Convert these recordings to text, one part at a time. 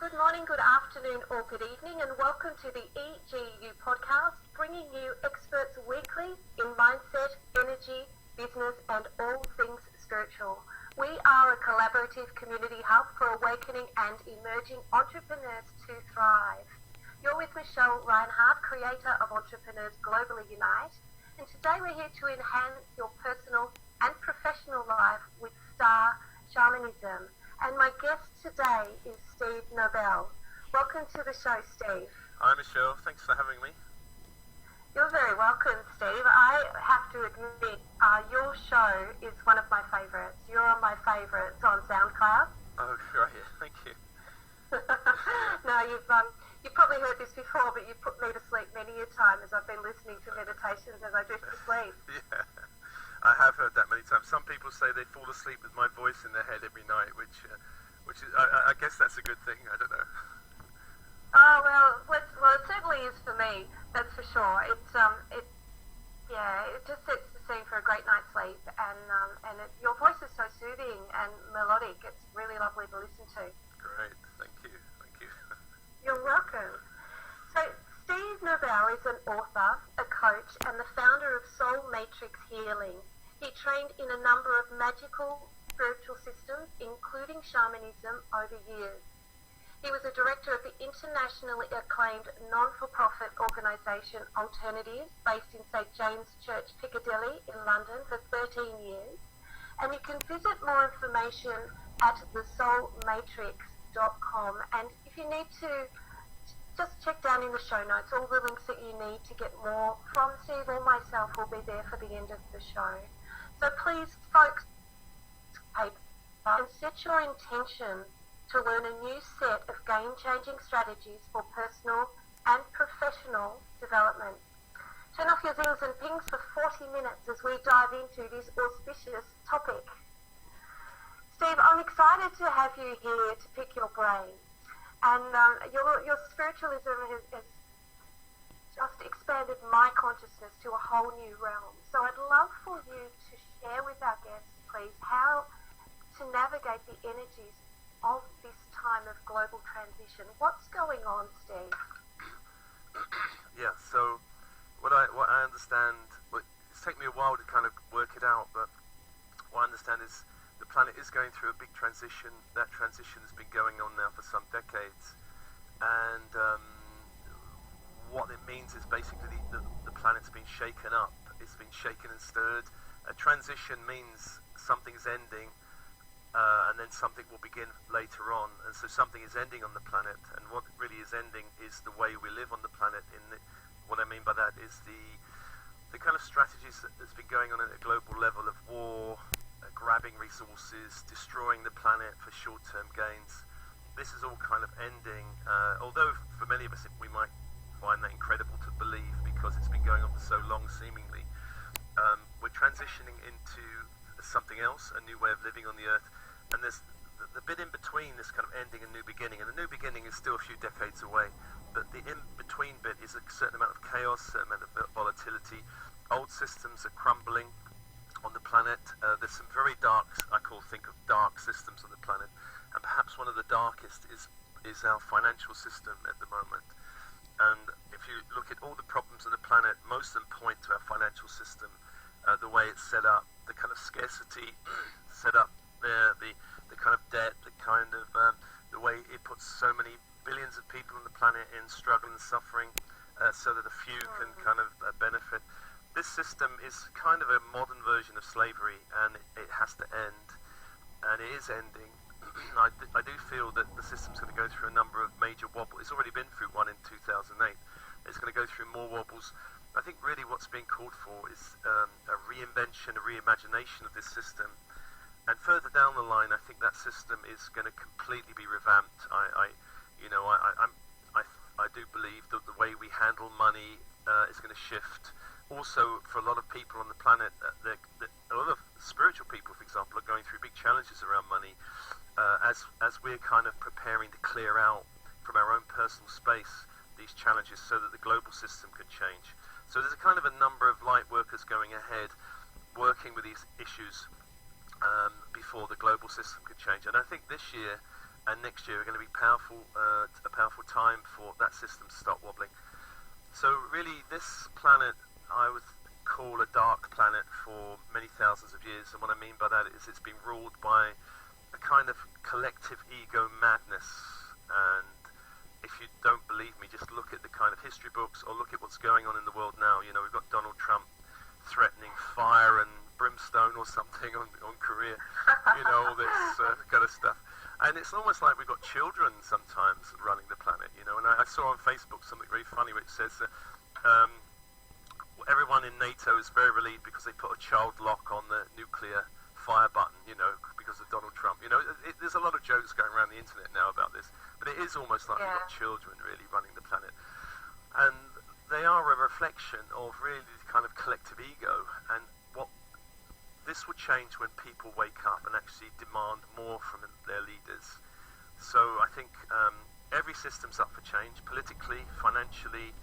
Good morning, good afternoon, or good evening, and welcome to the EGU podcast, bringing you experts weekly in mindset, energy, business, and all things spiritual. We are a collaborative community hub for awakening and emerging entrepreneurs to thrive. You're with Michelle Reinhardt, creator of Entrepreneurs Globally Unite, and today we're here to enhance your personal and professional life with Star Shamanism. And my guest today is Steve Nobel. Welcome to the show, Steve. Hi, Michelle. Thanks for having me. You're very welcome, Steve. I have to admit, your show is one of my favourites. You're on my favourites on SoundCloud. Oh, right. Thank you. No, you've probably heard this before, but you've put me to sleep many a time as I've been listening to meditations as I drift to sleep. Yeah. I have heard that many times. Some people say they fall asleep with my voice in their head every night, which is, I guess that's a good thing. I don't know. Oh well, it certainly is for me. That's for sure. It just sets the scene for a great night's sleep, and your voice is so soothing and melodic. It's really lovely to listen to. Great, thank you. You're welcome. So, Steve Nobel is an author, a coach, and the founder of Soul Matrix Healing. He trained in a number of magical spiritual systems, including shamanism, over years. He was a director of the internationally acclaimed non-for-profit organisation Alternatives, based in St James Church, Piccadilly in London for 13 years. And you can visit more information at thesoulmatrix.com. And if you need to, just check down in the show notes. All the links that you need to get more from Steve or myself will be there for the end of the show. So please, folks, and set your intention to learn a new set of game-changing strategies for personal and professional development. Turn off your zings and pings for 40 minutes as we dive into this auspicious topic. Steve, I'm excited to have you here to pick your brain. And your spiritualism has just expanded my consciousness to a whole new realm. So I'd love for you to share with our guests, please, how to navigate the energies of this time of global transition. What's going on, Steve? Yeah, so what I understand, it's taken me a while to kind of work it out, but what I understand is the planet is going through a big transition. That transition has been going on now for some decades. And what it means is basically the planet's been shaken up. It's been shaken and stirred. A transition means something's ending, and then something will begin later on. And so something is ending on the planet. And what really is ending is the way we live on the planet. What I mean by that is the kind of strategies that's been going on at a global level of war, grabbing resources, destroying the planet for short-term gains. This is all kind of ending, although for many of us we might find that incredible to believe because it's been going on for so long seemingly. We're transitioning into something else, a new way of living on the earth, and there's the bit in between this kind of ending and new beginning, and the new beginning is still a few decades away, but the in-between bit is a certain amount of chaos, a certain amount of volatility. Old systems are crumbling on the planet. There's some very dark, think of dark systems on the planet, and perhaps one of the darkest is our financial system at the moment. And if you look at all the problems on the planet, most of them point to our financial system, the way it's set up, the kind of scarcity set up there, the kind of debt, the way it puts so many billions of people on the planet in struggle and suffering, so that a few can kind of benefit. This system is kind of a modern version of slavery, and it has to end, and it is ending. I do feel that the system's going to go through a number of major wobbles. It's already been through one in 2008. It's going to go through more wobbles. I think really what's being called for is a reinvention, a reimagination of this system. And further down the line, I think that system is going to completely be revamped. I do believe that the way we handle money is going to shift. Also, for a lot of people on the planet, a lot of spiritual people, for example, are going through big challenges around money. As we're kind of preparing to clear out from our own personal space these challenges so that the global system can change. So there's a kind of a number of light workers going ahead, working with these issues before the global system could change. And I think this year and next year are going to be a powerful time for that system to start wobbling. So really, this planet I would call a dark planet for many thousands of years, and what I mean by that is it's been ruled by a kind of collective ego madness. And if you don't believe me, just look at the kind of history books or look at what's going on in the world now. You know, we've got Donald Trump threatening fire and brimstone or something on Korea, you know, all this kind of stuff. And it's almost like we've got children sometimes running the planet, you know. And I saw on Facebook something very funny which says everyone in NATO is very relieved because they put a child lock on the nuclear fire button, you know, because of Donald Trump. You know, there's a lot of jokes going around the internet now about this, but it is almost like we've got children really running the planet. And they are a reflection of really the kind of collective ego, and what this will change when people wake up and actually demand more from their leaders. So I think every system's up for change, politically, financially,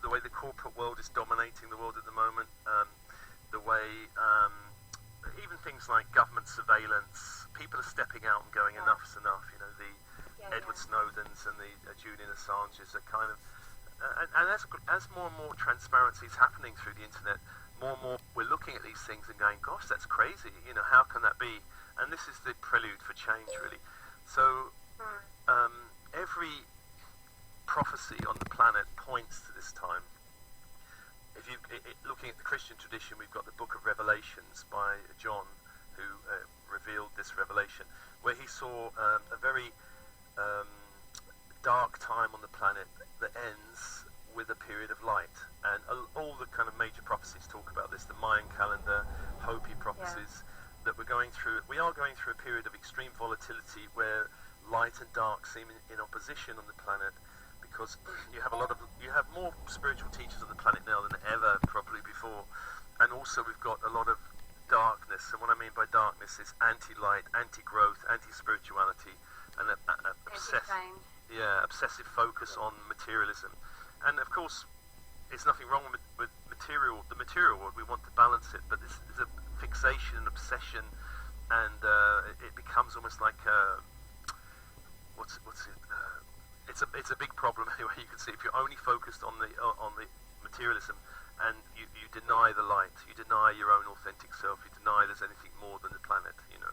the way the corporate world is dominating the world at the moment, the way even things like government surveillance, people are stepping out and going, enough's enough. You know, the Edward Snowdens and the Julian Assanges are kind of, and as more and more transparency is happening through the internet, more and more we're looking at these things and going, gosh, that's crazy. You know, how can that be? And this is the prelude for change, really. So every prophecy on the planet points to this time. If you looking at the Christian tradition, we've got the Book of Revelations by John, who revealed this revelation, where he saw a very dark time on the planet that ends with a period of light. And all the kind of major prophecies talk about this, the Mayan calendar, Hopi prophecies, that we're going through. We are going through a period of extreme volatility where light and dark seem in opposition on the planet, because you have more spiritual teachers on the planet now than ever probably before, and also we've got a lot of darkness. And what I mean by darkness is anti-light, anti-growth, anti-spirituality, and obsessive focus on materialism. And of course, there's nothing wrong with the material world. We want to balance it, but there's a fixation and obsession, and it becomes almost like it's a big problem anyway. You can see if you're only focused on the materialism, and you deny the light, you deny your own authentic self, you deny there's anything more than the planet, you know.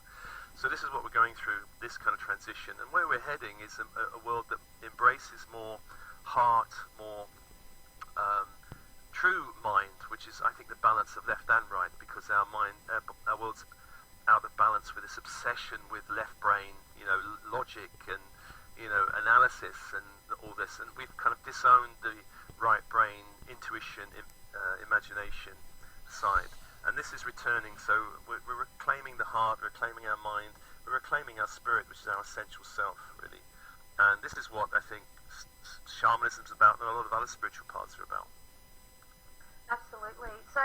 So this is what we're going through, this kind of transition, and where we're heading is a world that embraces more heart, more true mind, which is, I think, the balance of left and right, because our world's out of balance with this obsession with left brain, you know, logic and, you know, analysis and all this, and we've kind of disowned the right brain, intuition, imagination side, and this is returning. So we're reclaiming the heart, reclaiming our mind, we're reclaiming our spirit, which is our essential self, really. And this is what I think shamanism's about, and a lot of other spiritual paths are about. Absolutely. So,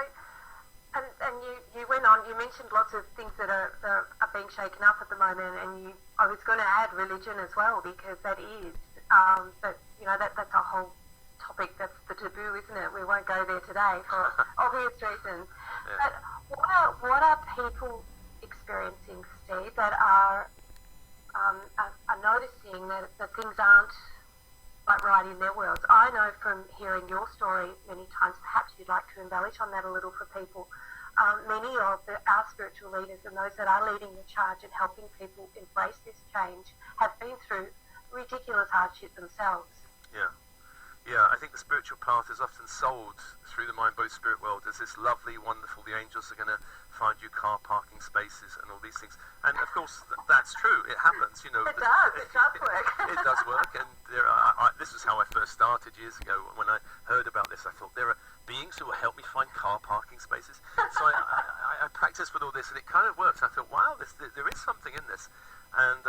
and you went on. You mentioned lots of things that are being shaken up at the moment, and I was going to add religion as well, because that is, but you know, that's a whole topic. That's the taboo, isn't it? We won't go there today for obvious reasons. Yeah. But what are people experiencing, Steve, that are noticing that things aren't like right in their worlds? I know from hearing your story many times, perhaps you'd like to embellish on that a little for people. Many of our spiritual leaders and those that are leading the charge and helping people embrace this change have been through ridiculous hardship themselves. Yeah, I think the spiritual path is often sold through the mind, body, spirit world as this lovely, wonderful, the angels are going to find you car parking spaces and all these things. And of course, that's true. It happens, you know. It does work. It does work. And this is how I first started years ago. When I heard about this, I thought, there are beings who will help me find car parking spaces. So I practiced with all this, and it kind of works. I thought, wow, there is something in this. And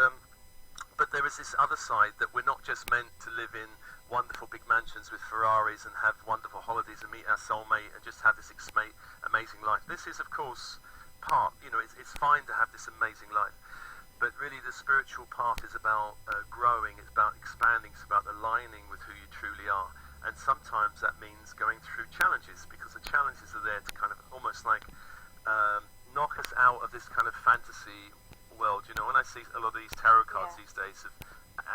but there is this other side that we're not just meant to live in wonderful big mansions with Ferraris and have wonderful holidays and meet our soulmate and just have this amazing life. This is, of course, part, you know, it's fine to have this amazing life, but really the spiritual path is about growing, it's about expanding, it's about aligning with who you truly are. And sometimes that means going through challenges, because the challenges are there to kind of almost like knock us out of this kind of fantasy world. You know, when I see a lot of these tarot cards Yeah. these days of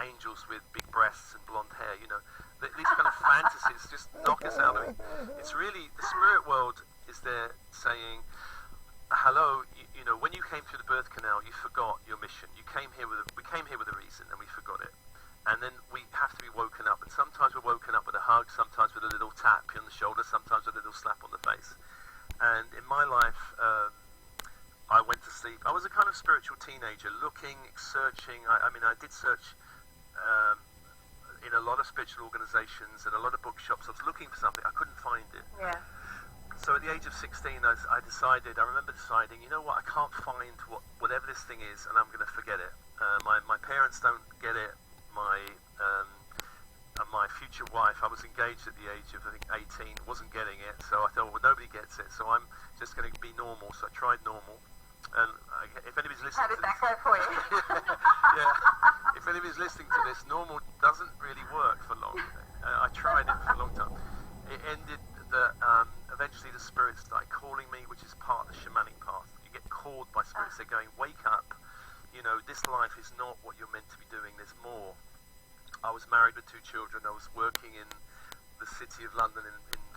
angels with big breasts and blonde hair, you know, these kind of fantasies just knock us out of it. It's really, the spirit world is there saying, hello, you know, when you came through the birth canal, you forgot your mission. We came here with a reason, and we forgot it. And then we have to be woken up. And sometimes we're woken up with a hug, sometimes with a little tap on the shoulder, sometimes with a little slap on the face. And in my life, I went to sleep. I was a kind of spiritual teenager, looking, searching. I mean, I did search in a lot of spiritual organizations and a lot of bookshops. I was looking for something. I couldn't find it. Yeah. So at the age of 16, I remember deciding, you know what, I can't find whatever this thing is, and I'm going to forget it. My parents don't get it. My future wife, I was engaged at the age of, I think, 18, wasn't getting it. So I thought, well, nobody gets it, so I'm just going to be normal. So I tried normal. And if anybody's listening How to did that this, go for you? yeah, if anybody's listening to this, normal doesn't really work for long. I tried it for a long time. It ended that eventually the spirits started calling me, which is part of the shamanic path. You get called by spirits. They're going, wake up. You know, this life is not what you're meant to be doing. There's more. I was married with 2 children. I was working in the city of London in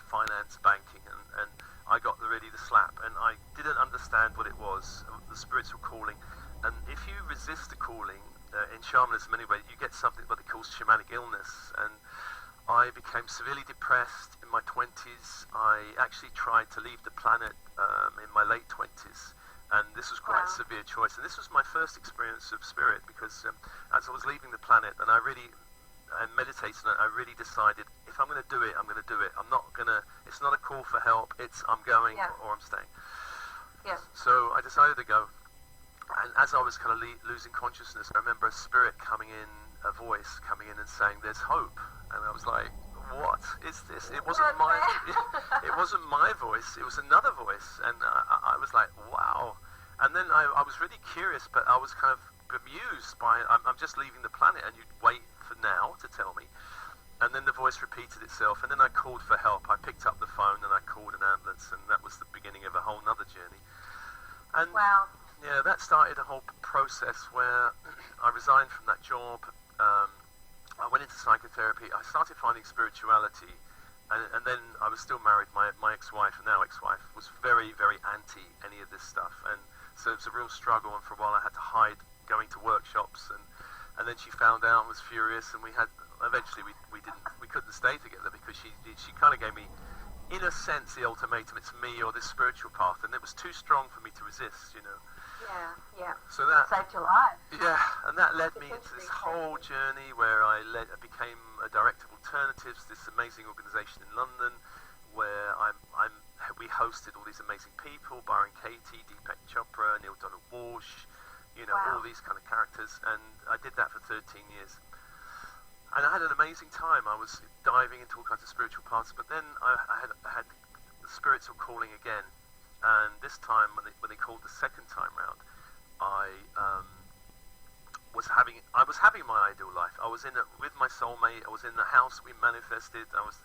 finance, banking, and I got the slap, and I didn't understand what it was. The spirits were calling, and if you resist the calling, in shamanism anyway, you get something what they call shamanic illness, and I became severely depressed in my 20s. I actually tried to leave the planet in my late 20s, and this was quite a severe choice. And this was my first experience of spirit, because as I was leaving the planet, and I meditated, and I really decided, if I'm going to do it, I'm going to do it. I'm not going to, it's not a call for help, it's I'm going or I'm staying. Yeah. So I decided to go. And as I was kind of losing consciousness, I remember a spirit coming in, a voice coming in and saying, there's hope. And I was like, what is this? It wasn't it wasn't my voice, it was another voice. And I was like, wow. And then I was really curious, but I was kind of bemused by, I'm just leaving the planet, and you'd wait for now to tell me. And then the voice repeated itself, and then I called for help. I picked up the phone and I called an ambulance, and that was the beginning of a whole nother journey. And yeah, that started a whole process where I resigned from that job. I went into psychotherapy. I started finding spirituality, and then I was still married. My ex-wife, now ex-wife, was very, very anti any of this stuff, and so it was a real struggle. And for a while, I had to hide going to workshops, and then she found out and was furious, and eventually we couldn't stay together, because she kind of gave me, in a sense, the ultimatum: it's me or this spiritual path, and it was too strong for me to resist, you know. Yeah. So that saved your life. Yeah, and that led me into this whole journey where I became a director of Alternatives, this amazing organisation in London, where we hosted all these amazing people: Byron Katie, Deepak Chopra, Neil Donald Walsh, you know, all these kind of characters, and I did that for 13 years. And I had an amazing time. I was diving into all kinds of spiritual paths, but then I had the spirits were calling again. And this time, when they called the second time round, I was having my ideal life. I was with my soulmate. I was in the house we manifested. I was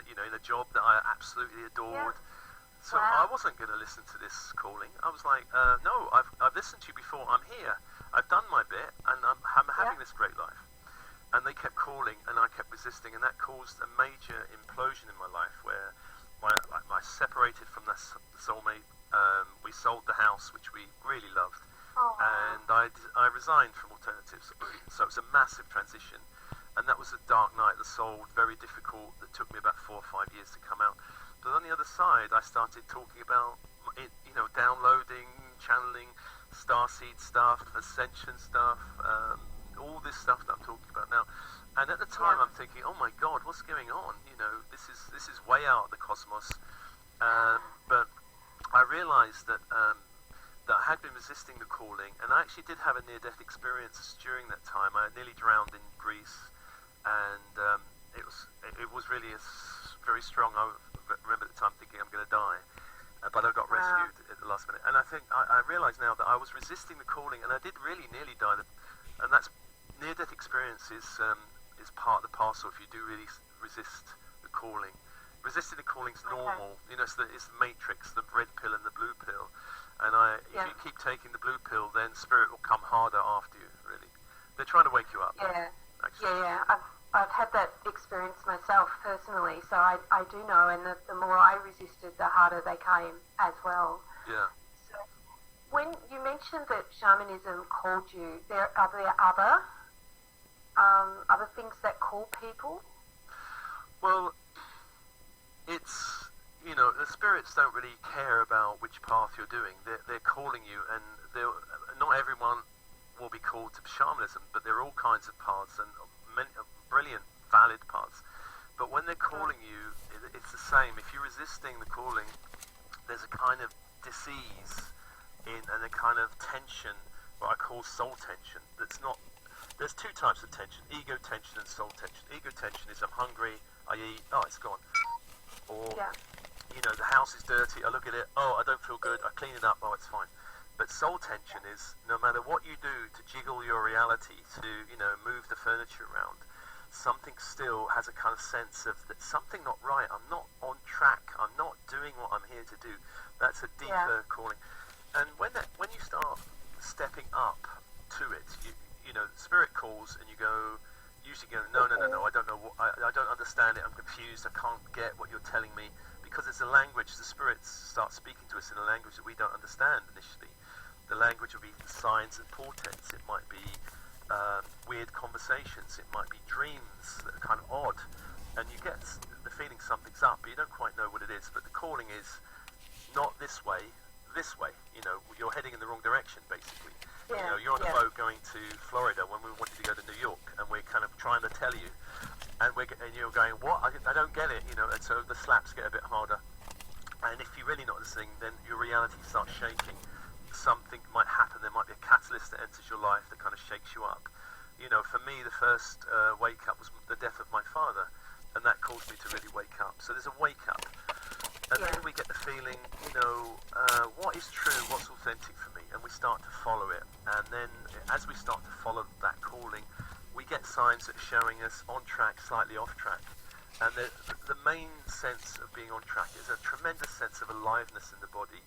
you know, in a job that I absolutely adored. Yeah. So I wasn't going to listen to this calling. I was like, no, I've listened to you before. I'm here. I've done my bit, and I'm having this great life. And they kept calling, and I kept resisting, and that caused a major implosion in my life, where I separated from that soulmate. We sold the house, which we really loved, and I resigned from Alternatives. So it was a massive transition, and that was a dark night of the soul, very difficult. That took me about 4 or 5 years to come out. But on the other side, I started talking about, you know, downloading, channeling, starseed stuff, ascension stuff, all this stuff that I'm talking about now. And at the time, I'm thinking, oh my God, what's going on? You know, this is way out of the cosmos. But I realized that I had been resisting the calling, and I actually did have a near-death experience during that time. I nearly drowned in Greece, and it was really very strong. I remember at the time thinking I'm going to die, but I got rescued at the last minute. And I think I realize now that I was resisting the calling, and I did really nearly die. And that's near-death experience is part of the parcel if you do really resist the calling. Resisting the calling's normal. You know, it's the matrix, the red pill and the blue pill. And if Yeah. you keep taking the blue pill, then spirit will come harder after you, really. They're trying to wake you up. Yeah. Actually. Yeah. I've had that experience myself personally, so I do know, and the more I resisted, the harder they came as well. Yeah. So when you mentioned that shamanism called you, are there other things that call people? Well, it's, the spirits don't really care about which path you're doing. They're calling you, and not everyone will be called to shamanism, but there are all kinds of paths, and many brilliant, valid paths. But when they're calling you, it's the same. If you're resisting the calling, there's a kind of disease and a kind of tension, what I call soul tension. There's two types of tension: ego tension and soul tension. Ego tension is I'm hungry, I eat, oh, it's gone. Or, the house is dirty, I look at it, oh, I don't feel good, I clean it up, oh, it's fine. But soul tension is no matter what you do to jiggle your reality, to, move the furniture around, something still has a kind of sense of that something not right, I'm not on track, I'm not doing what I'm here to do. That's a deeper calling. And when you start stepping up to it, spirit calls and you usually go, no, I don't know, I don't understand it, I'm confused, I can't get what you're telling me, because it's a language, the spirits start speaking to us in a language that we don't understand initially. The language will be signs and portents, it might be weird conversations, it might be dreams that are kind of odd, and you get the feeling something's up, but you don't quite know what it is. But the calling is not this way, you're heading in the wrong direction, basically. You're on a boat going to Florida when we wanted to go to New York, and we're kind of trying to tell you, and you're going, what? I don't get it, and so the slaps get a bit harder. And if you're really not listening, then your reality starts shaking. Something might happen, there might be a catalyst that enters your life that kind of shakes you up. For me, the first wake up was the death of my father, and that caused me to really wake up. So there's a wake up. And then we get the feeling, what is true, what's authentic for me, and we start to follow it. And then as we start to follow that calling, we get signs that are showing us on track, slightly off track. And the main sense of being on track is a tremendous sense of aliveness in the body.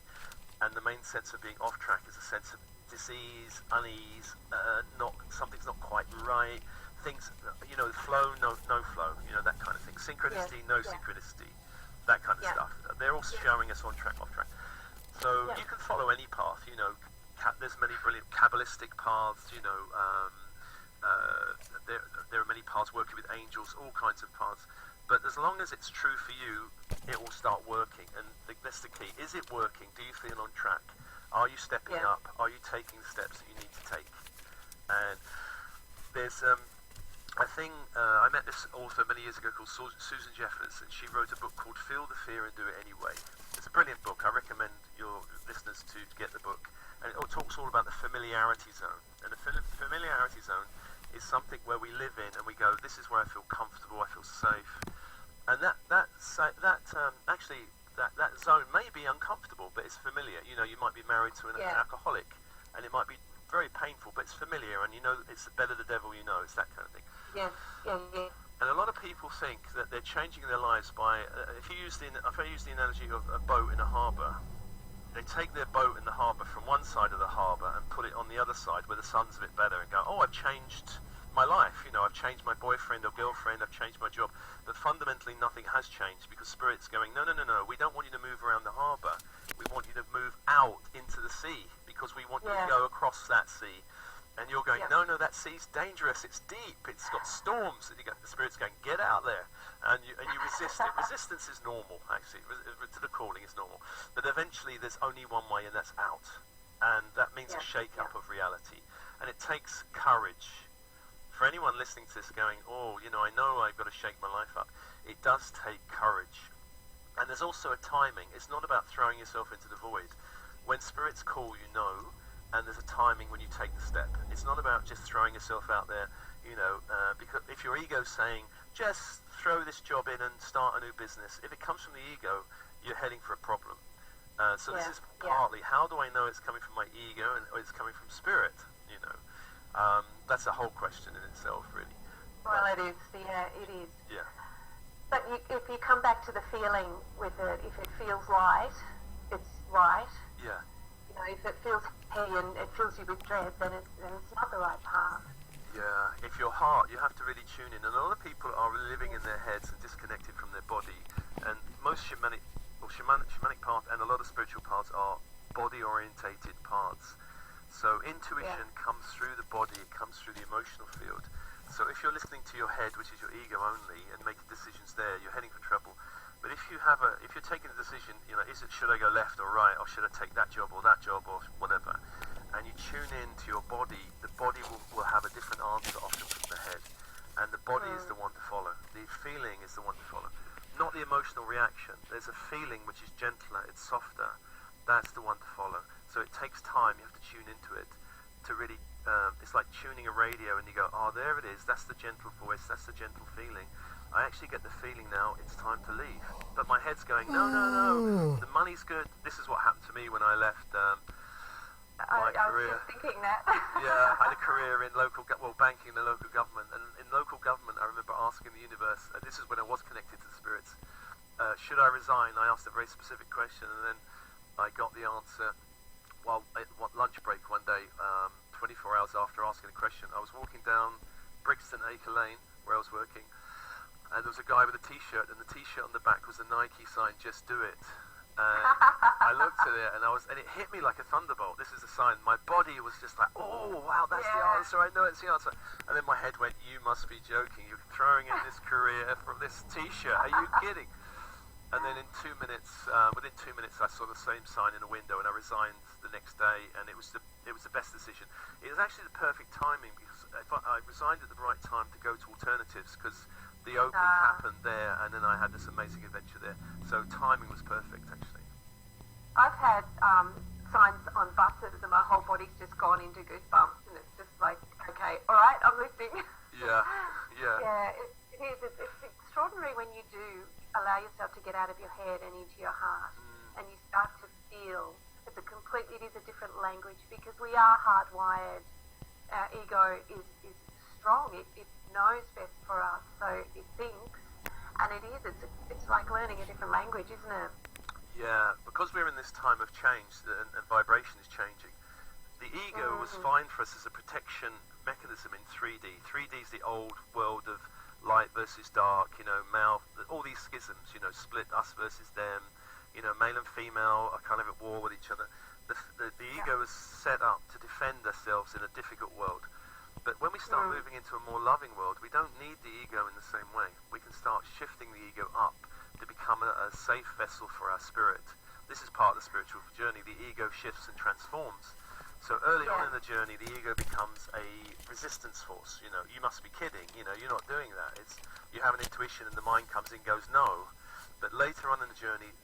And the main sense of being off track is a sense of disease, unease, something's not quite right, things, flow, no flow, that kind of thing. Synchronicity, no synchronicity, that kind of stuff. They're all showing us on track, off track. So you can follow any path, there's many brilliant Kabbalistic paths, there are many paths working with angels, all kinds of paths. But as long as it's true for you, it will start working. And that's the key. Is it working? Do you feel on track? Are you stepping up? Are you taking the steps that you need to take? And there's I met this author many years ago called Susan Jeffers, and she wrote a book called Feel the Fear and Do It Anyway. It's a brilliant book. I recommend your listeners to get the book. And it talks all about the familiarity zone. And the familiarity zone is something where we live in and we go, this is where I feel comfortable, I feel safe. And that zone may be uncomfortable, but it's familiar. You might be married to an alcoholic, and it might be very painful, but it's familiar, and it's better the devil you know. It's that kind of thing. Yeah. And a lot of people think that they're changing their lives by, if I use the analogy of a boat in a harbour, they take their boat in the harbour from one side of the harbour and put it on the other side where the sun's a bit better and go, oh, I've changed my life, I've changed my boyfriend or girlfriend, I've changed my job. But fundamentally nothing has changed, because Spirit's going, no, we don't want you to move around the harbour. We want you to move out into the sea, because we want you to go across that sea. And you're going, no, that sea's dangerous, it's deep, it's got storms. And the Spirit's going, get out there. And you resist it. Resistance is normal, actually. To the calling is normal. But eventually there's only one way, and that's out. And that means a shake-up of reality. And it takes courage. For anyone listening to this going, I know I've got to shake my life up, it does take courage. And there's also a timing. It's not about throwing yourself into the void. When spirits call, and there's a timing when you take the step. It's not about just throwing yourself out there, because if your ego's saying, just throw this job in and start a new business, if it comes from the ego, you're heading for a problem. So this is partly, how do I know it's coming from my ego or it's coming from spirit, That's a whole question in itself, really. Well, it is. It is. Yeah. But if you come back to the feeling with it, if it feels right, it's right. Yeah. if it feels heavy and it fills you with dread, then it's not the right path. Yeah, if your heart, you have to really tune in. And a lot of people are living in their heads and disconnected from their body. And most shamanic path and a lot of spiritual paths are body-orientated paths. So intuition comes through the body, it comes through the emotional field. So if you're listening to your head, which is your ego only, and making decisions there, you're heading for trouble. But if you're taking a decision, should I go left or right, or should I take that job or whatever, and you tune in to your body, the body will have a different answer often from the head. And the body is the one to follow. The feeling is the one to follow. Not the emotional reaction. There's a feeling which is gentler, it's softer. That's the one to follow. So it takes time, you have to tune into it to really, it's like tuning a radio and you go, oh, there it is, that's the gentle voice, that's the gentle feeling. I actually get the feeling now it's time to leave. But my head's going, no, the money's good. This is what happened to me when I left my career. I was just thinking that. Yeah, I had a career in banking in the local government. And in local government, I remember asking the universe, this is when I was connected to the spirits, should I resign? I asked a very specific question, and then I got the answer while at lunch break one day, 24 hours after asking a question. I was walking down Brixton Acre Lane, where I was working, and there was a guy with a t-shirt, and the t-shirt on the back was a Nike sign, "Just Do It." And I looked at it, and it hit me like a thunderbolt. This is a sign. My body was just like, oh, wow, that's the answer. I know it's the answer. And then my head went, you must be joking. You're throwing in this career from this t-shirt. Are you kidding? And then within 2 minutes, I saw the same sign in a window, and I resigned the next day, and it was the best decision. It was actually the perfect timing, because I resigned at the right time to go to alternatives, because the opening happened there, and then I had this amazing adventure there. So timing was perfect, actually. I've had signs on buses, and my whole body's just gone into goosebumps, and it's just like, okay, all right, I'm listening. Yeah. Yeah, it is. It's extraordinary when you do allow yourself to get out of your head and into your heart, and you start to feel. It is a different language, because we are hardwired. Our ego is strong. It knows best for us, so it thinks, and it's like learning a different language, isn't it? Yeah, because we're in this time of change and vibration is changing. The ego was fine for us as a protection mechanism in 3D. 3D is the old world of light versus dark, male, all these schisms, split us versus them, male and female are kind of at war with each other. The ego is set up to defend ourselves in a difficult world. But when we start moving into a more loving world, we don't need the ego in the same way. We can start shifting the ego up to become a safe vessel for our spirit. This is part of the spiritual journey. The ego shifts and transforms. So early on in the journey, the ego becomes a resistance force. You must be kidding. You're not doing that. You have an intuition, and the mind comes in and goes, no. But later on in the journey,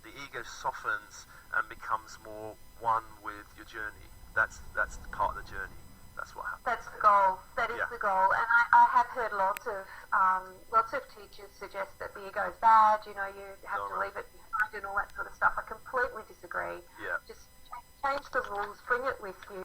the ego softens and becomes more one with your journey. That's part of the journey. That's what happens. That's the goal. That is the goal. And I have heard lots of teachers suggest that the ego is bad. You have to leave it behind and all that sort of stuff. I completely disagree. Yeah. Just change the rules. Bring it with you.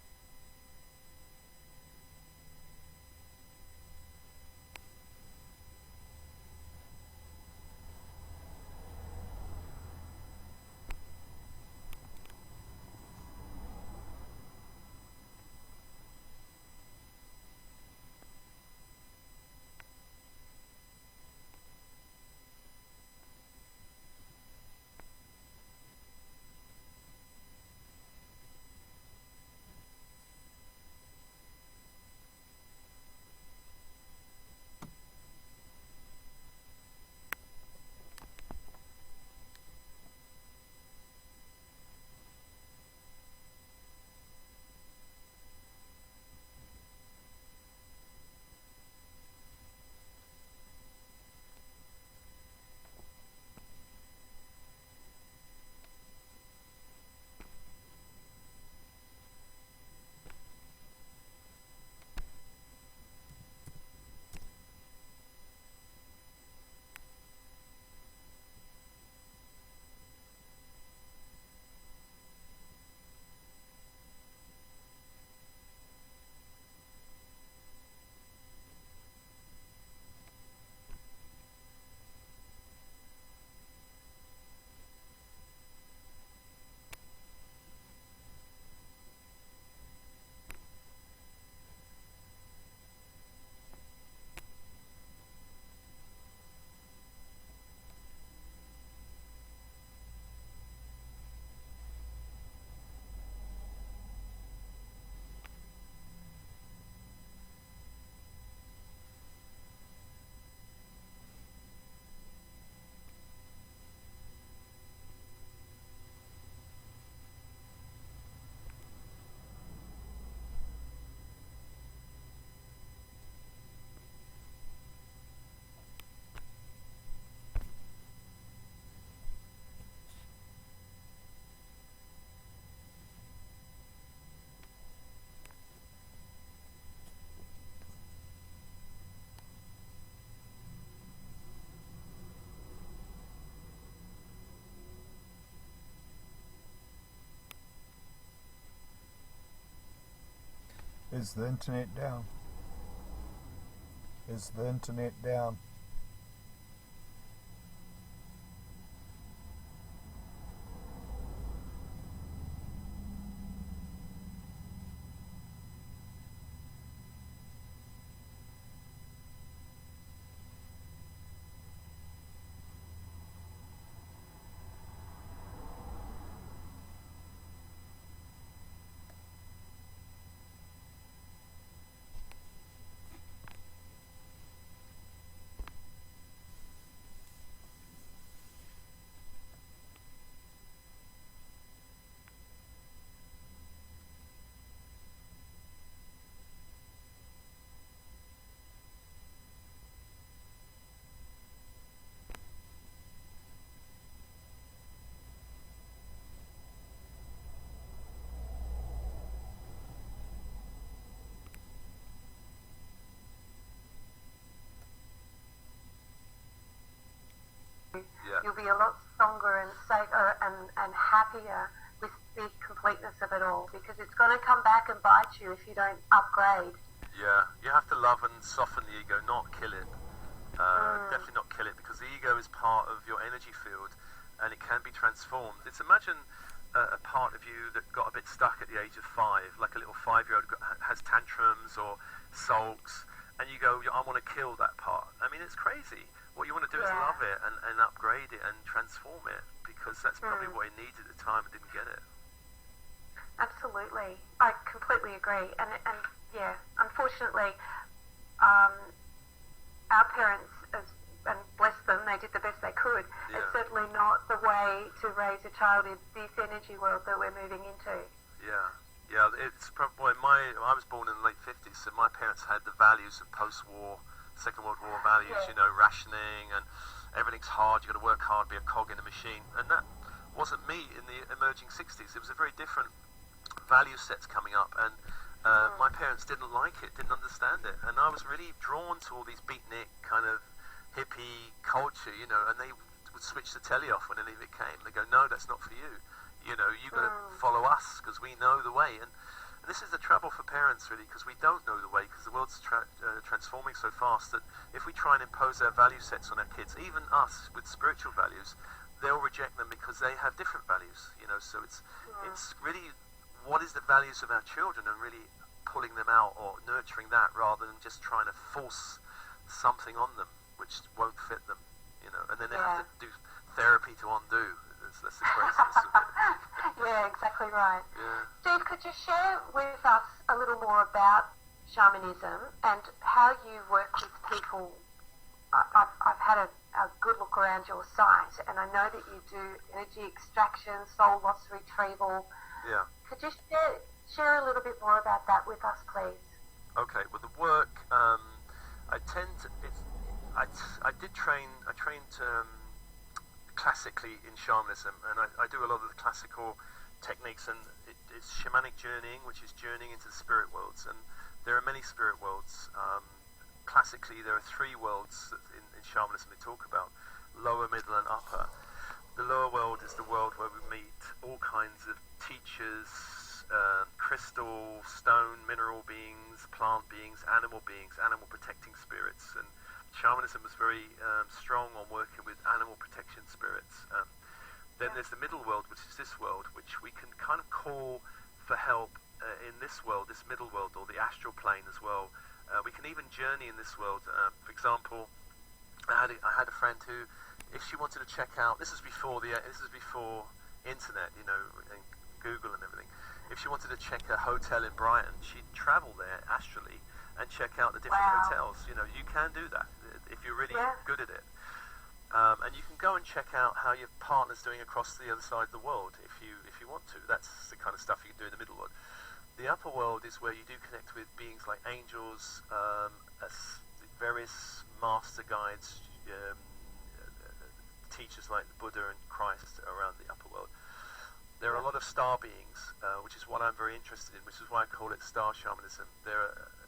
Is the internet down? Is the internet down? Yeah. You'll be a lot stronger and safer and happier with the completeness of it all, because it's going to come back and bite you if you don't upgrade. Yeah, you have to love and soften the ego, not kill it. Definitely not kill it, because the ego is part of your energy field and it can be transformed. It's imagine a part of you that got a bit stuck at the age of 5, like a little 5-year-old has tantrums or sulks, and you go, I want to kill that part. I mean, it's crazy. What you want to do is love it and upgrade it and transform it, because that's probably what it needed at the time and didn't get it. Absolutely. I completely agree. And yeah, unfortunately, our parents, and bless them, they did the best they could. Yeah. It's certainly not the way to raise a child in this energy world that we're moving into. Yeah, it's probably I was born in the late 50s, so my parents had the values of post-war, Second World War values, rationing and everything's hard, you've got to work hard, be a cog in a machine. And that wasn't me in the emerging 60s. It was a very different value sets coming up, and my parents didn't like it, didn't understand it. And I was really drawn to all these beatnik kind of hippie culture, and they would switch the telly off when any of it came. They go, no, that's not for you. You've got to follow us because we know the way. And this is the trouble for parents, really, because we don't know the way, because the world's transforming so fast that if we try and impose our value sets on our kids, even us with spiritual values, they'll reject them because they have different values. So it's really what is the values of our children and really pulling them out or nurturing that rather than just trying to force something on them which won't fit them, and then they have to do therapy to undo. That's the craziness of it. Yeah, exactly right. Yeah. Steve, could you share with us a little more about shamanism and how you work with people? I've had a good look around your site, and I know that you do energy extraction, soul loss retrieval. Yeah. Could you share a little bit more about that with us, please? Okay. Well, the work I trained classically in shamanism, and I do a lot of the classical techniques, and it's shamanic journeying, which is journeying into the spirit worlds, and there are many spirit worlds. Classically, there are 3 worlds that in shamanism we talk about: lower, middle, and upper. The lower world is the world where we meet all kinds of teachers, crystal, stone, mineral beings, plant beings, animal protecting spirits, and shamanism was very strong on working with animal protection spirits. Then there's the middle world, which is this world, which we can kind of call for help in this world, this middle world, or the astral plane as well. We can even journey in this world. For example, I had a friend who, if she wanted to check out, this is before internet, and Google and everything. If she wanted to check a hotel in Brighton, she'd travel there astrally and check out the different hotels. You can do that if you're really good at it. And you can go and check out how your partner's doing across the other side of the world if you want to. That's the kind of stuff you can do in the middle world. The upper world is where you do connect with beings like angels, various master guides, teachers like Buddha and Christ around the upper world. There are a lot of star beings, which is what I'm very interested in, which is why I call it star shamanism.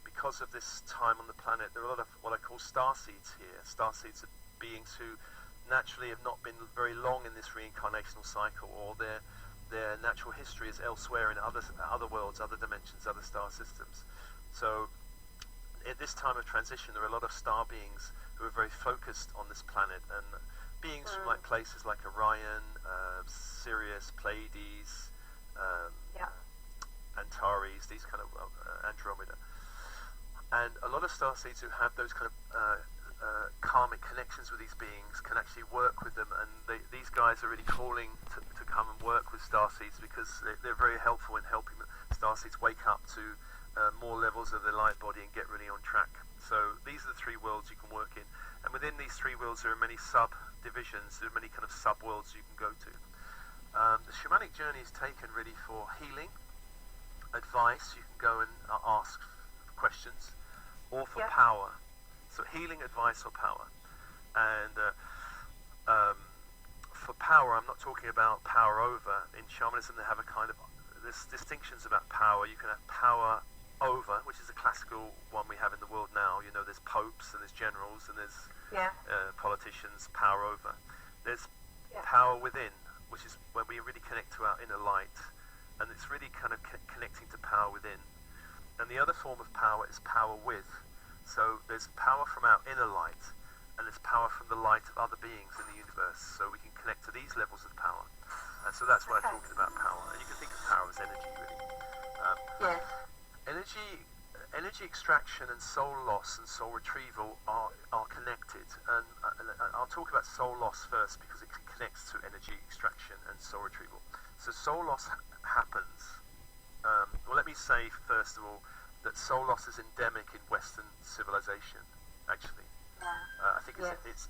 Because of this time on the planet, there are a lot of what I call star seeds here. Star seeds are beings who naturally have not been very long in this reincarnational cycle, or their natural history is elsewhere in other worlds, other dimensions, other star systems. So at this time of transition, there are a lot of star beings who are very focused on this planet, and beings from like places like Orion, Sirius, Pleiades, Antares, these kind of Andromeda, and a lot of starseeds who have those kind of karmic connections with these beings can actually work with them, and these guys are really calling to come and work with starseeds because they're very helpful in helping starseeds wake up to more levels of their light body and get really on track. So these are the three worlds you can work in, and within these three worlds there are many subdivisions, there are many kind of sub-worlds you can go to. The shamanic journey is taken really for healing, advice, you can go and ask questions, or for power. So healing, advice, or power. And for power, I'm not talking about power over. In shamanism, they have a kind of, there's distinctions about power. You can have power over, which is a classical one we have in the world now. You know, there's popes and there's generals and there's politicians, power over. There's power within, which is when we really connect to our inner light. And it's really kind of connecting to power within. And the other form of power is power with. So there's power from our inner light, and there's power from the light of other beings in the universe. So we can connect to these levels of power. And so that's why I'm talking about power. And you can think of power as energy, really. Energy extraction and soul loss and soul retrieval are connected. And I'll talk about soul loss first because it connects to energy extraction and soul retrieval. So soul loss happens. Well, let me say, first of all, that soul loss is endemic in Western civilization, actually. I think it's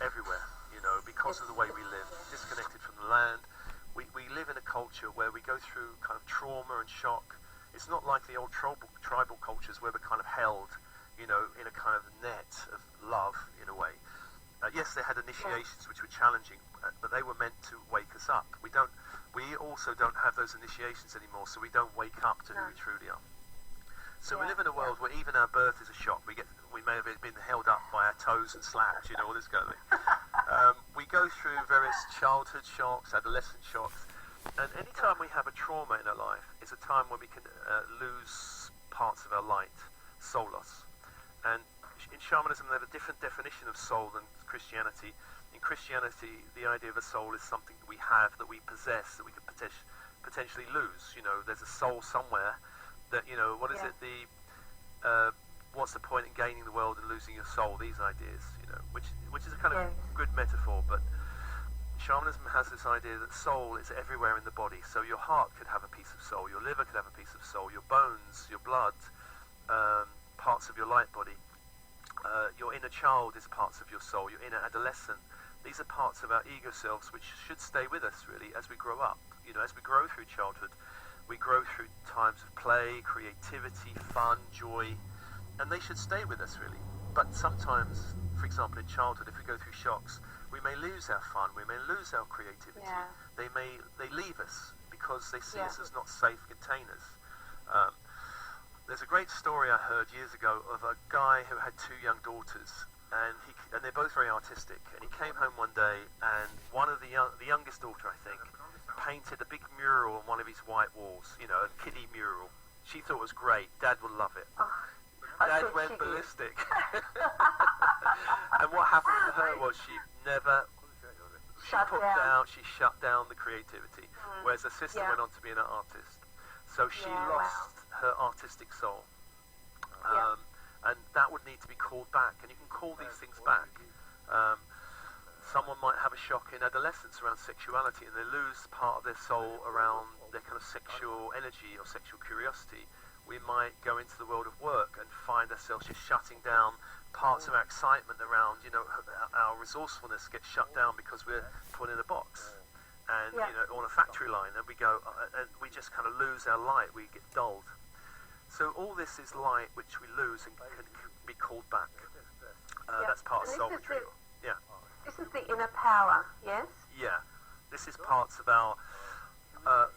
everywhere, you know, because of the way we live, disconnected from the land. We live in a culture where we go through kind of trauma and shock. It's not like the old tribal cultures where we're kind of held, you know, in a kind of net of love, in a way. Yes, they had initiations which were challenging, but they were meant to wake us up. We also don't have those initiations anymore, so we don't wake up to who we truly are. So we live in a world where even our birth is a shock. We may have been held up by our toes and slapped, you know, all this kind of thing. We go through various childhood shocks, adolescent shocks, and any time we have a trauma in our life is a time when we can lose parts of our light, soul loss. And in shamanism, they have a different definition of soul than Christianity. In Christianity, the idea of a soul is something that we have, that we possess, that we could potentially lose. You know, there's a soul somewhere. That, you know, what is it? What's the point in gaining the world and losing your soul? These ideas, you know, which is a kind of good metaphor. But shamanism has this idea that soul is everywhere in the body. So your heart could have a piece of soul, your liver could have a piece of soul, your bones, your blood, parts of your light body, your inner child is parts of your soul, your inner adolescent. These are parts of our ego selves which should stay with us really as we grow up. You know, as we grow through childhood. We grow through times of play, creativity, fun, joy, and they should stay with us really. But sometimes, for example, in childhood, if we go through shocks, we may lose our fun, we may lose our creativity. They leave us because they see us as not safe containers. There's a great story I heard years ago of a guy who had two young daughters, and they're both very artistic. And he came home one day, and one of the youngest daughter, I think, painted a big mural on one of his white walls, you know, a kiddie mural. She thought it was great. Dad would love it. Dad went ballistic. And what happened to her was she shut down the creativity, whereas her sister went on to be an artist. So she lost her artistic soul. And that would need to be called back, and you can call these things back. Someone might have a shock in adolescence around sexuality, and they lose part of their soul around their kind of sexual energy or sexual curiosity. We might go into the world of work and find ourselves just shutting down parts of our excitement around, you know, our resourcefulness gets shut down because we're put in a box. And, you know, on a factory line, and we go, and we just kind of lose our light, we get dulled. So all this is light which we lose and can be called back. That's part of soul retrieval. This is the inner power, yes? Yeah. This is parts of our,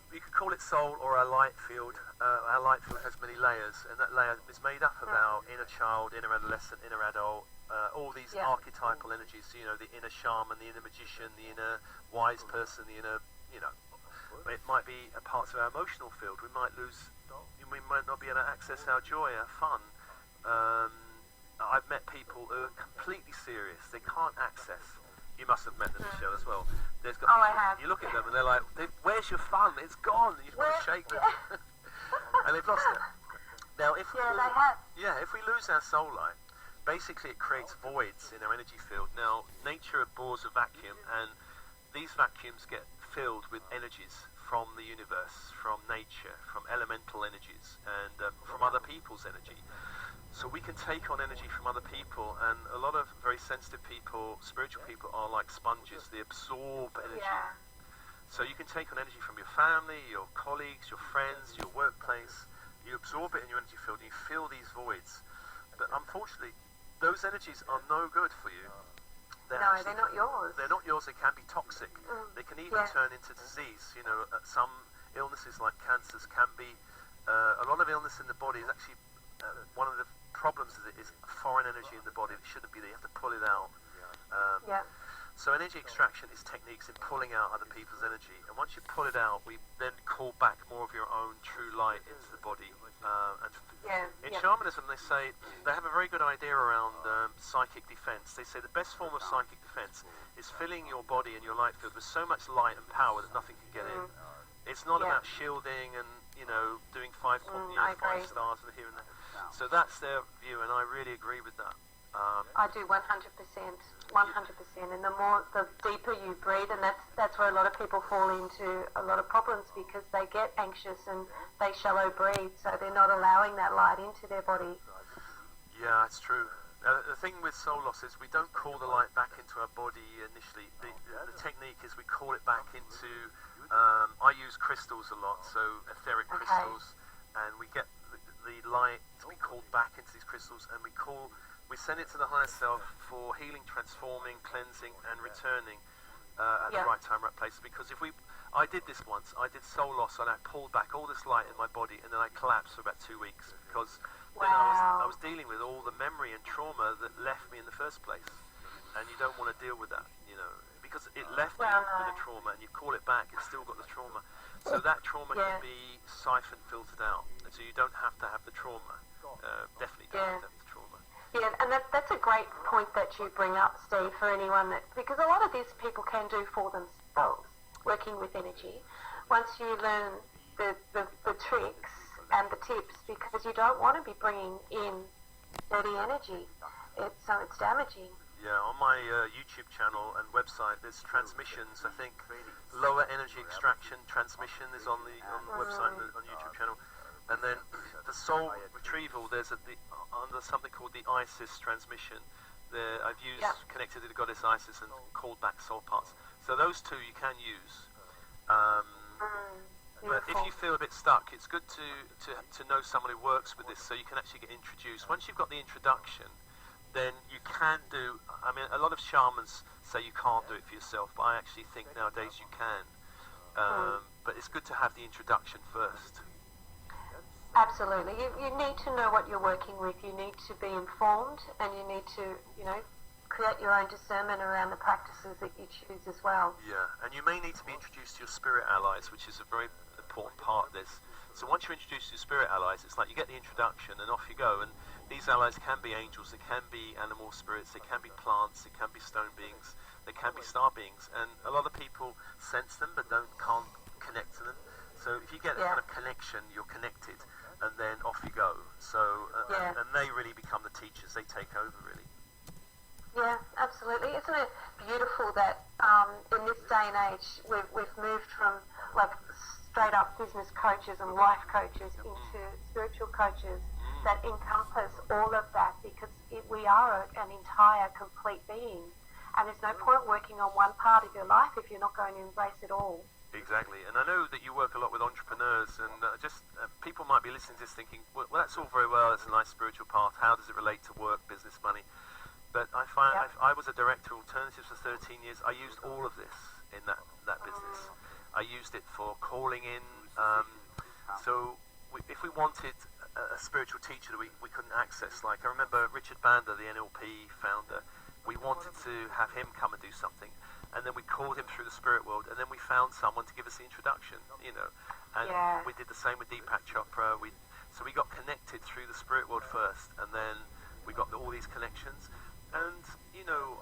you could call it soul or our light field. Our light field has many layers, and that layer is made up of our inner child, inner adolescent, inner adult, all these archetypal energies, you know, the inner shaman, the inner magician, the inner wise person, the inner, you know, It might be a part of our emotional field. We might not be able to access our joy, our fun. I've met people who are completely serious. They can't access. You must have met them, Michelle, as well. I have. You look at them and they're like, "Where's your fun? It's gone." And you just want to shake them, and they've lost it. Now, if we lose our soul light, basically it creates voids in our energy field. Now, nature abhors a vacuum, and these vacuums get filled with energies from the universe, from nature, from elemental energies, and from other people's energy. So we can take on energy from other people, and a lot of very sensitive people, spiritual people, are like sponges. They absorb energy. Yeah. So you can take on energy from your family, your colleagues, your friends, your workplace. You absorb it in your energy field, and you fill these voids. But unfortunately, those energies are no good for you. They're not yours. They're not yours. They can be toxic. They can even turn into disease. You know, some illnesses like cancers can be. A lot of illness in the body is actually one of the problems is foreign energy in the body that shouldn't be there. You have to pull it out. So energy extraction is techniques in pulling out other people's energy, and once you pull it out, we then call back more of your own true light into the body. In shamanism, they say they have a very good idea around psychic defense. They say the best form of psychic defense is filling your body and your light field with so much light and power that nothing can get in. It's not about shielding and doing five stars and here and there. So that's their view, and I really agree with that. I do 100%, 100%. And the deeper you breathe, and that's where a lot of people fall into a lot of problems, because they get anxious and they shallow breathe, so they're not allowing that light into their body. Yeah, it's true. The thing with soul loss is we don't call the light back into our body initially. The technique is we call it back into. I use crystals a lot, so etheric crystals, and we get the light to be called back into these crystals, and we send it to the higher self for healing, transforming, cleansing, and returning at the right time, right place. Because I did this once. I did soul loss, and I pulled back all this light in my body, and then I collapsed for about 2 weeks because I was dealing with all the memory and trauma that left me in the first place, and you don't want to deal with that, because it left you with a trauma, and you call it back, it's still got the trauma. So that trauma can be siphoned, filtered out, so you don't have to have the trauma. Definitely don't have to have the trauma. Yeah, and that's a great point that you bring up, Steve, for anyone because a lot of this people can do for themselves, working with energy. Once you learn the tricks and the tips, because you don't want to be bringing in dirty energy. It's damaging. Yeah, on my YouTube channel and website, there's transmissions. I think lower energy extraction transmission is on the website and on YouTube channel. And then the soul retrieval, there's under something called the Isis transmission. I've used connected to the goddess Isis and called back soul parts. So those two you can use. But if you feel a bit stuck, it's good to know someone who works with this, so you can actually get introduced. Once you've got the introduction, then you can do. I mean, a lot of shamans say you can't do it for yourself, but I actually think nowadays you can. But it's good to have the introduction first. Absolutely. You need to know what you're working with. You need to be informed, and you need to, create your own discernment around the practices that you choose as well. Yeah, and you may need to be introduced to your spirit allies, which is a very important part of this. So once you're introduced to your spirit allies, it's like you get the introduction and off you go. And these allies can be angels, they can be animal spirits, they can be plants, they can be stone beings, they can be star beings. And a lot of people sense them but can't connect to them. So if you get a kind of connection, you're connected, and then off you go. So and they really become the teachers, they take over really. Yeah, absolutely. Isn't it beautiful that in this day and age we've moved from like straight up business coaches and life coaches into spiritual coaches that encompass all of that, because we are an entire complete being, and there's no point working on one part of your life if you're not going to embrace it all. Exactly, and I know that you work a lot with entrepreneurs, and people might be listening to this thinking, well, that's all very well, it's a nice spiritual path, how does it relate to work, business, money? But I find I was a director of alternatives for 13 years. I used all of this in that business. I used it for calling in. If we wanted a spiritual teacher that we couldn't access, like I remember Richard Bandler, the NLP founder, we wanted to have him come and do something. and then we called him through the spirit world, and then we found someone to give us the introduction, and we did the same with Deepak Chopra. So we got connected through the spirit world first, and then we got all these connections. And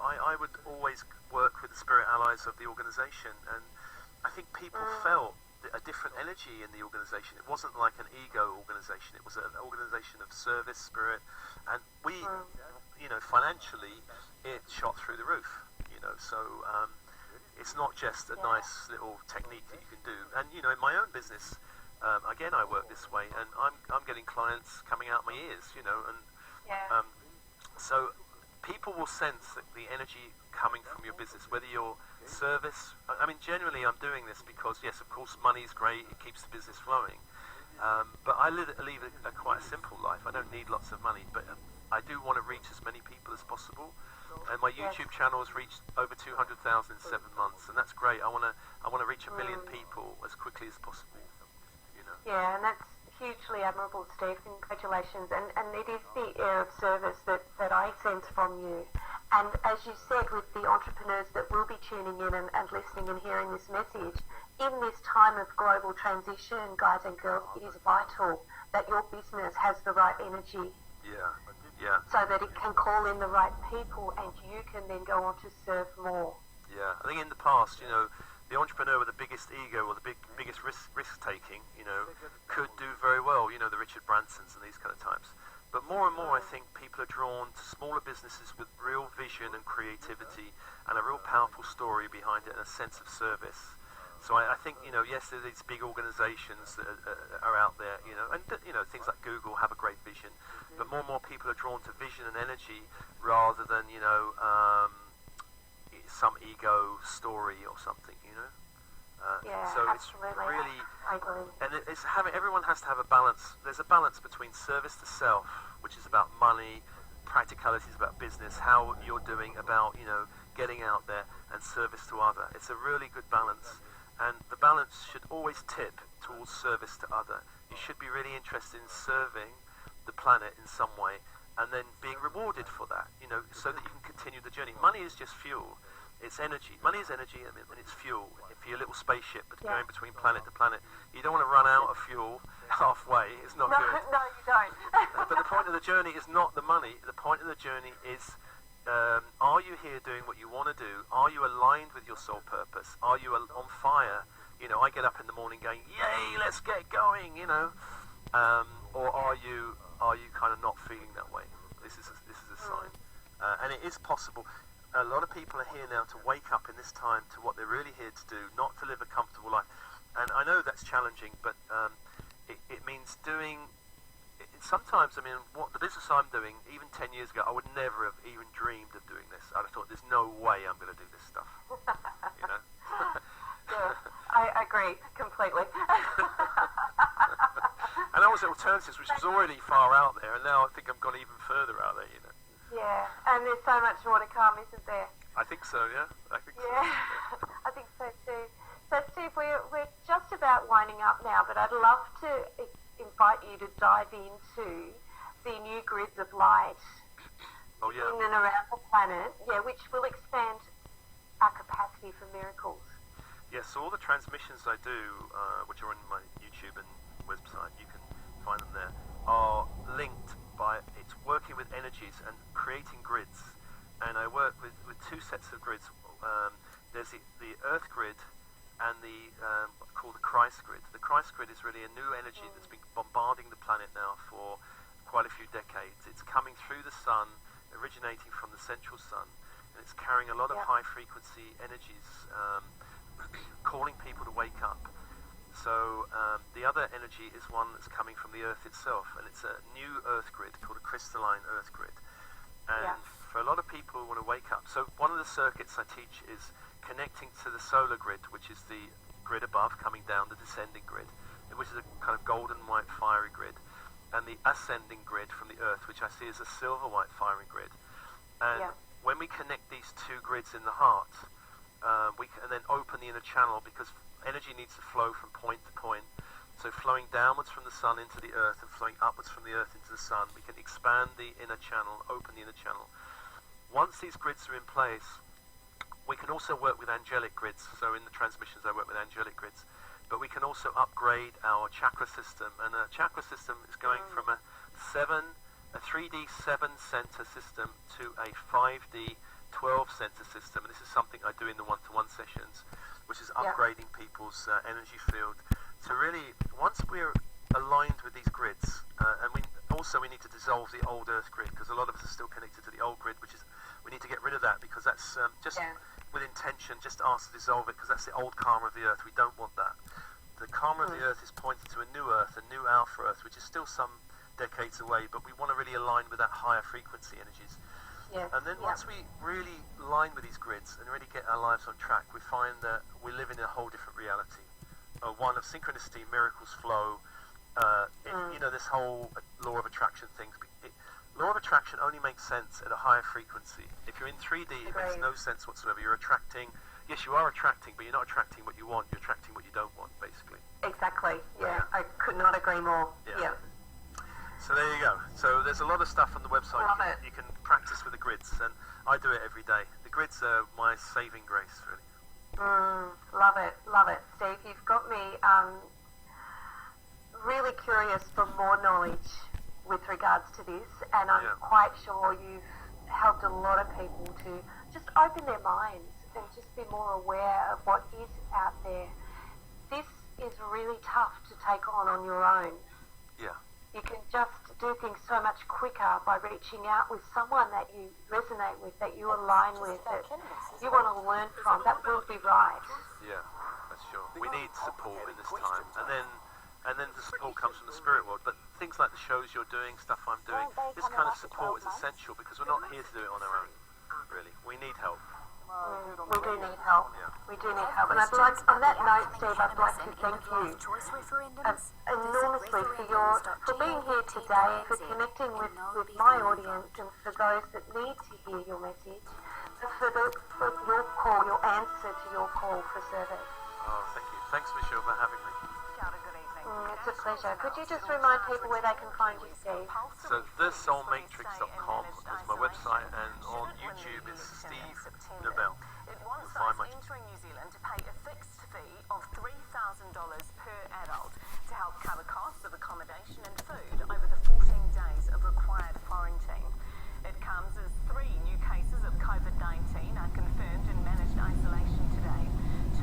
I would always work with the spirit allies of the organization, and I think people felt a different energy in the organization. It wasn't like an ego organization. It was an organization of service, spirit, and we, financially, it shot through the roof. So it's not just a nice little technique that you can do. And in my own business, again, I work this way, and I'm getting clients coming out my ears. So people will sense that the energy coming from your business, whether your service. I mean, generally, I'm doing this because, yes, of course, money is great; it keeps the business flowing. But I lead a quite a simple life. I don't need lots of money, but I do want to reach as many people as possible. And my YouTube channel has reached over 200,000 in 7 months, and that's great. I want to reach 1 million people as quickly as possible. Yeah, and that's hugely admirable, Steve. Congratulations. And it is the air of service that I sense from you. And as you said, with the entrepreneurs that will be tuning in and listening and hearing this message, in this time of global transition, guys and girls, it is vital that your business has the right energy. Yeah. So that it can call in the right people, and you can then go on to serve more. Yeah, I think in the past, the entrepreneur with the biggest ego or the biggest risk taking, could do very well. The Richard Bransons and these kind of types. But more and more, I think people are drawn to smaller businesses with real vision and creativity and a real powerful story behind it and a sense of service. So I think, yes, there are these big organizations that are out there, and, things like Google have a great vision, but more and more people are drawn to vision and energy rather than, some ego story or something, so absolutely. It's really, I agree. and everyone has to have a balance. There's a balance between service to self, which is about money, practicalities about business, how you're doing about, getting out there, and service to other. It's a really good balance. And the balance should always tip towards service to other. You should be really interested in serving the planet in some way and then being rewarded for that, so that you can continue the journey. Money is just fuel. It's energy. Money is energy, and it's fuel. If you're a little spaceship going between planet to planet, you don't want to run out of fuel halfway. It's not good. No, you don't. But the point of the journey is not the money. The point of the journey is, are you here doing what you want to do? Are you aligned with your soul purpose? Are you on fire? I get up in the morning going, yay, let's get going, or are you kind of not feeling that way? This is a sign. And it is possible. A lot of people are here now to wake up in this time to what they're really here to do, not to live a comfortable life. And I know that's challenging, but it means doing. Sometimes, what the business I'm doing, even 10 years ago, I would never have even dreamed of doing this. I'd have thought, there's no way I'm going to do this stuff. Yeah, I agree completely. And I was at Alternatives, which was already far out there, and now I think I've gone even further out there, Yeah, and there's so much more to come, isn't there? I think so, yeah. I think so. I think so too. So, Steve, we're just about winding up now, but I'd love to invite you to dive into the new grids of light in and around the planet, which will expand our capacity for miracles. Yes, so all the transmissions I do, which are on my YouTube and website, you can find them there, are linked by, it's working with energies and creating grids. And I work with two sets of grids. There's the Earth grid and the called the Christ grid. The Christ grid is really a new energy that's been bombarding the planet now for quite a few decades. It's coming through the sun, originating from the central sun, and it's carrying a lot of high frequency energies, calling people to wake up. So the other energy is one that's coming from the Earth itself, and it's a new Earth grid called a crystalline Earth grid. And for a lot of people who want to wake up, so one of the circuits I teach is connecting to the solar grid, which is the grid above, coming down the descending grid, which is a kind of golden white fiery grid, and the ascending grid from the Earth, which I see as a silver white fiery grid. And when we connect these two grids in the heart, we can then open the inner channel, because energy needs to flow from point to point. So flowing downwards from the sun into the Earth and flowing upwards from the Earth into the sun, we can expand the inner channel, open the inner channel. Once these grids are in place, We can also work with angelic grids. So in the transmissions, I work with angelic grids. But we can also upgrade our chakra system. And a chakra system is going from a 3D 7-center system to a 5D 12-center system. And this is something I do in the one-to-one sessions, which is upgrading people's energy field to really, once we're aligned with these grids, and we need to dissolve the old Earth grid, because a lot of us are still connected to the old grid, which is, we need to get rid of that, because that's with intention, just ask to dissolve it, because that's the old karma of the Earth. We don't want that. The karma of the Earth is pointing to a new Earth, a new Alpha Earth, which is still some decades away, but we want to really align with that higher frequency energies. Yes. And then once we really align with these grids and really get our lives on track, we find that we live in a whole different reality. One of synchronicity, miracles flow, this whole law of attraction thing. Law of attraction only makes sense at a higher frequency. If you're in 3D, it makes no sense whatsoever. You're attracting, yes, you are attracting, but you're not attracting what you want, you're attracting what you don't want, basically. Exactly, yeah. I could not agree more. Yeah. So there you go. So there's a lot of stuff on the website. You can practice with the grids, and I do it every day. The grids are my saving grace, really. Love it, Steve. You've got me really curious for more knowledge with regards to this, and I'm quite sure you've helped a lot of people to just open their minds and just be more aware of what is out there. This is really tough to take on your own. Yeah. You can just do things so much quicker by reaching out with someone that you resonate with, that you align with, that you want to learn from. That will be right. Yeah, that's sure. We need support in this time, and then the support comes from the spirit world. But things like the shows you're doing, stuff I'm doing, this kind of support is essential, because we're not here to do it on our own. Really, we need help. We do need help. We do need help. And I'd like, on that note, Steve, I'd like to thank you enormously for being here today, for connecting with my audience, and for those that need to hear your message, and for your call, your answer to your call for service. Oh, thank you. Thanks, Michelle, for having me. It's a pleasure. Could you just remind people where they can find you, Steve? So thesoulmatrix.com is my website, and on YouTube is Steve Nobel. It wants those entering New Zealand to pay a fixed fee of $3,000 per adult to help cover costs of accommodation and food over the 14 days of required quarantine. It comes as 3 new cases of COVID-19 are confirmed in managed isolation today.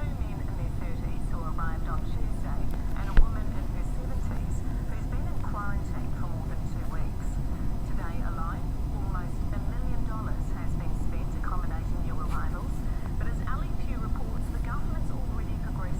2 men in their 30s who arrived on Tuesday, and a woman in her 70s who's been in quarantine for more than 2 weeks. Today alone, almost $1 million has been spent accommodating new arrivals, but as Ali Pugh reports, the government's already progressed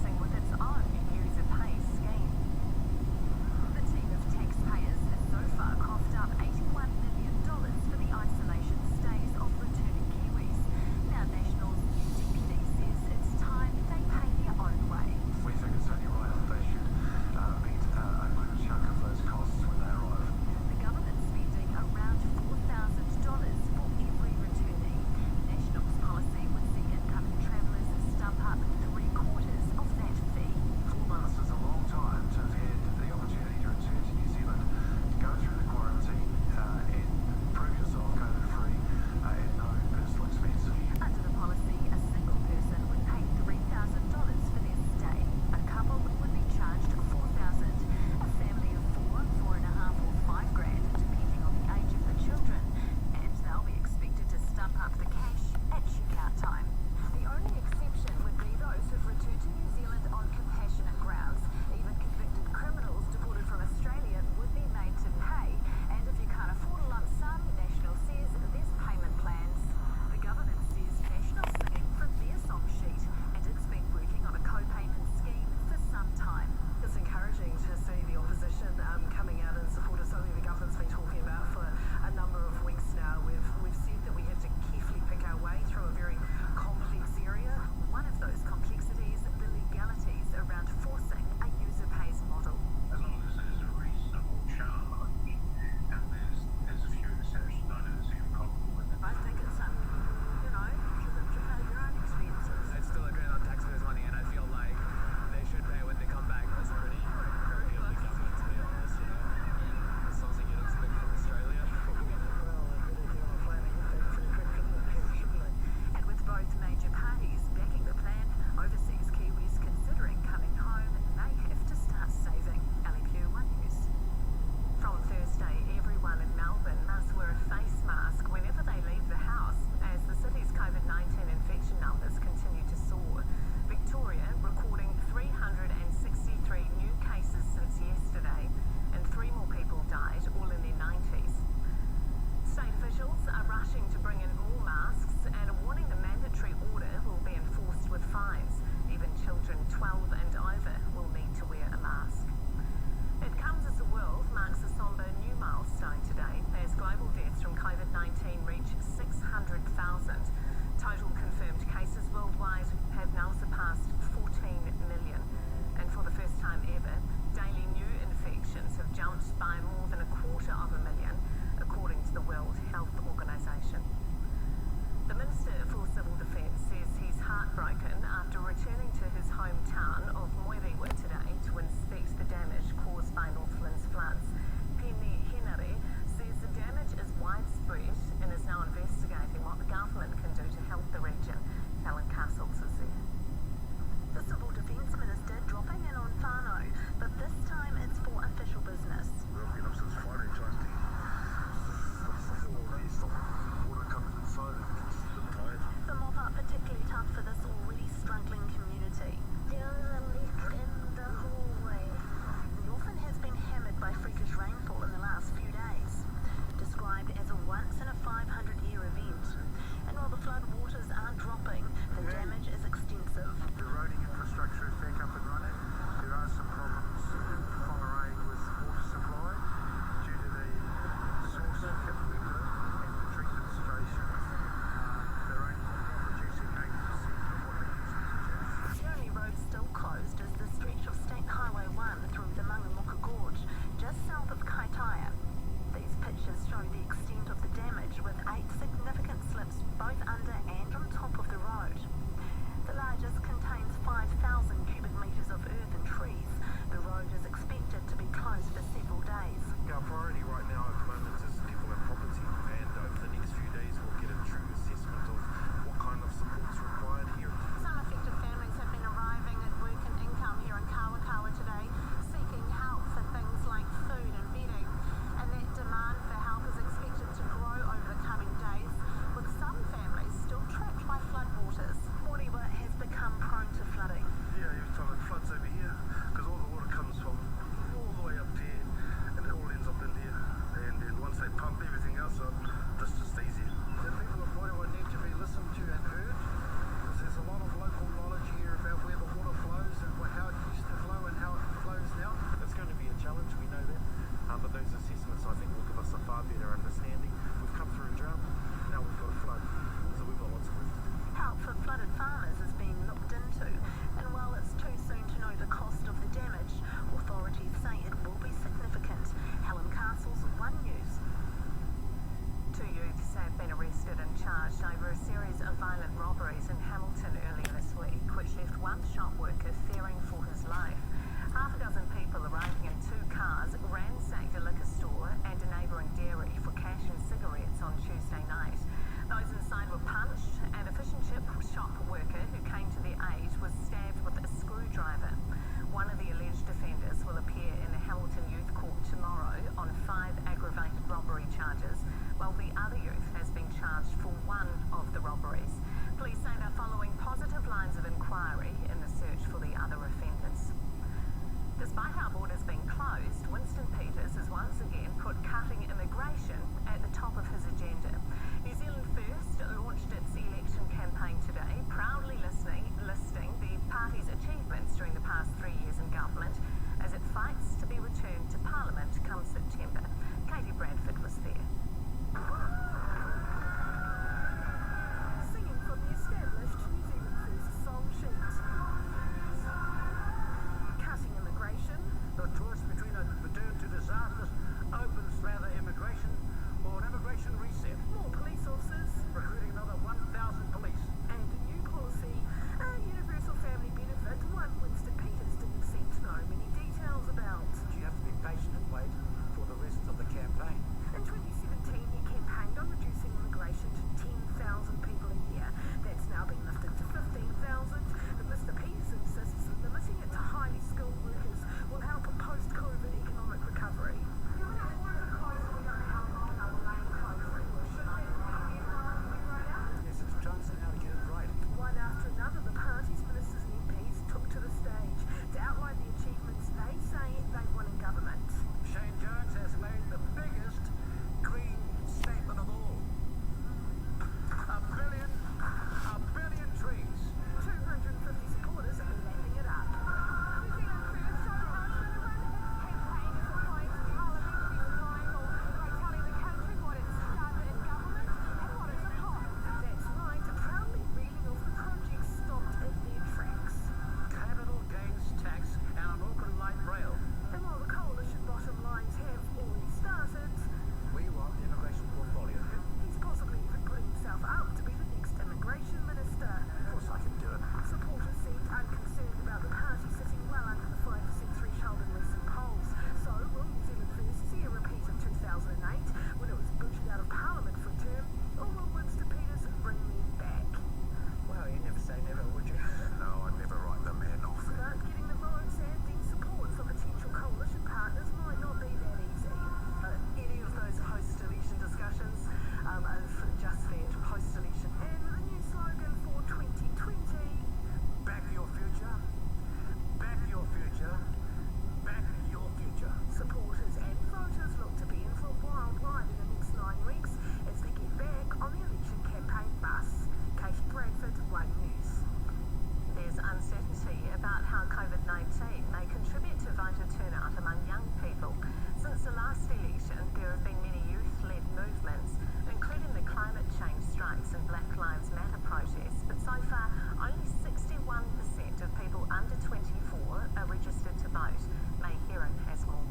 people. Since the last election, there have been many youth-led movements, including the climate change strikes and Black Lives Matter protests, but so far only 61% of people under 24 are registered to vote. May Heron has more.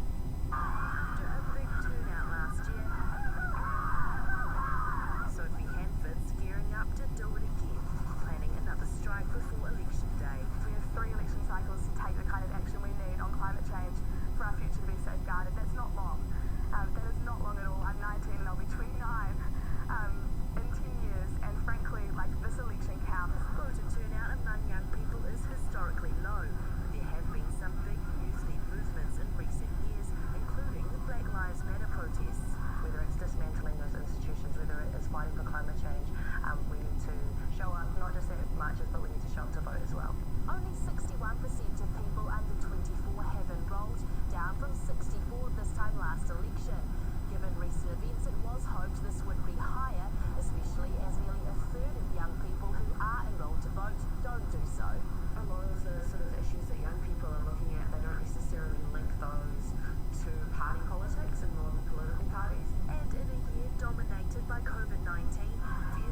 After a big turnout last year, Sophie Hanford's gearing up to do it again, planning another strike before election day. We have 3 election cycles to take the kind of action we need on climate change for our future to be safeguarded. That's not long. That is not long at all. I'm 19 and I'll be 29 in 10 years. And frankly, like, this election counts. Voter turnout among young people is historically low, but there have been some big youth-led movements in recent years, including the Black Lives Matter protests. Whether it's dismantling those institutions, whether it is fighting for climate change, we need to show up, not just at marches, but we need to show up to vote as well. Only 61% of people under 24 have enrolled, down from 64 this time last election. Given recent events, it was hoped this would be higher, especially as nearly a third of young people who are enrolled to vote don't do so. A lot of the sort of issues that young people are looking at, they don't necessarily link those to party politics and more than political parties. And in a year dominated by COVID-19, fears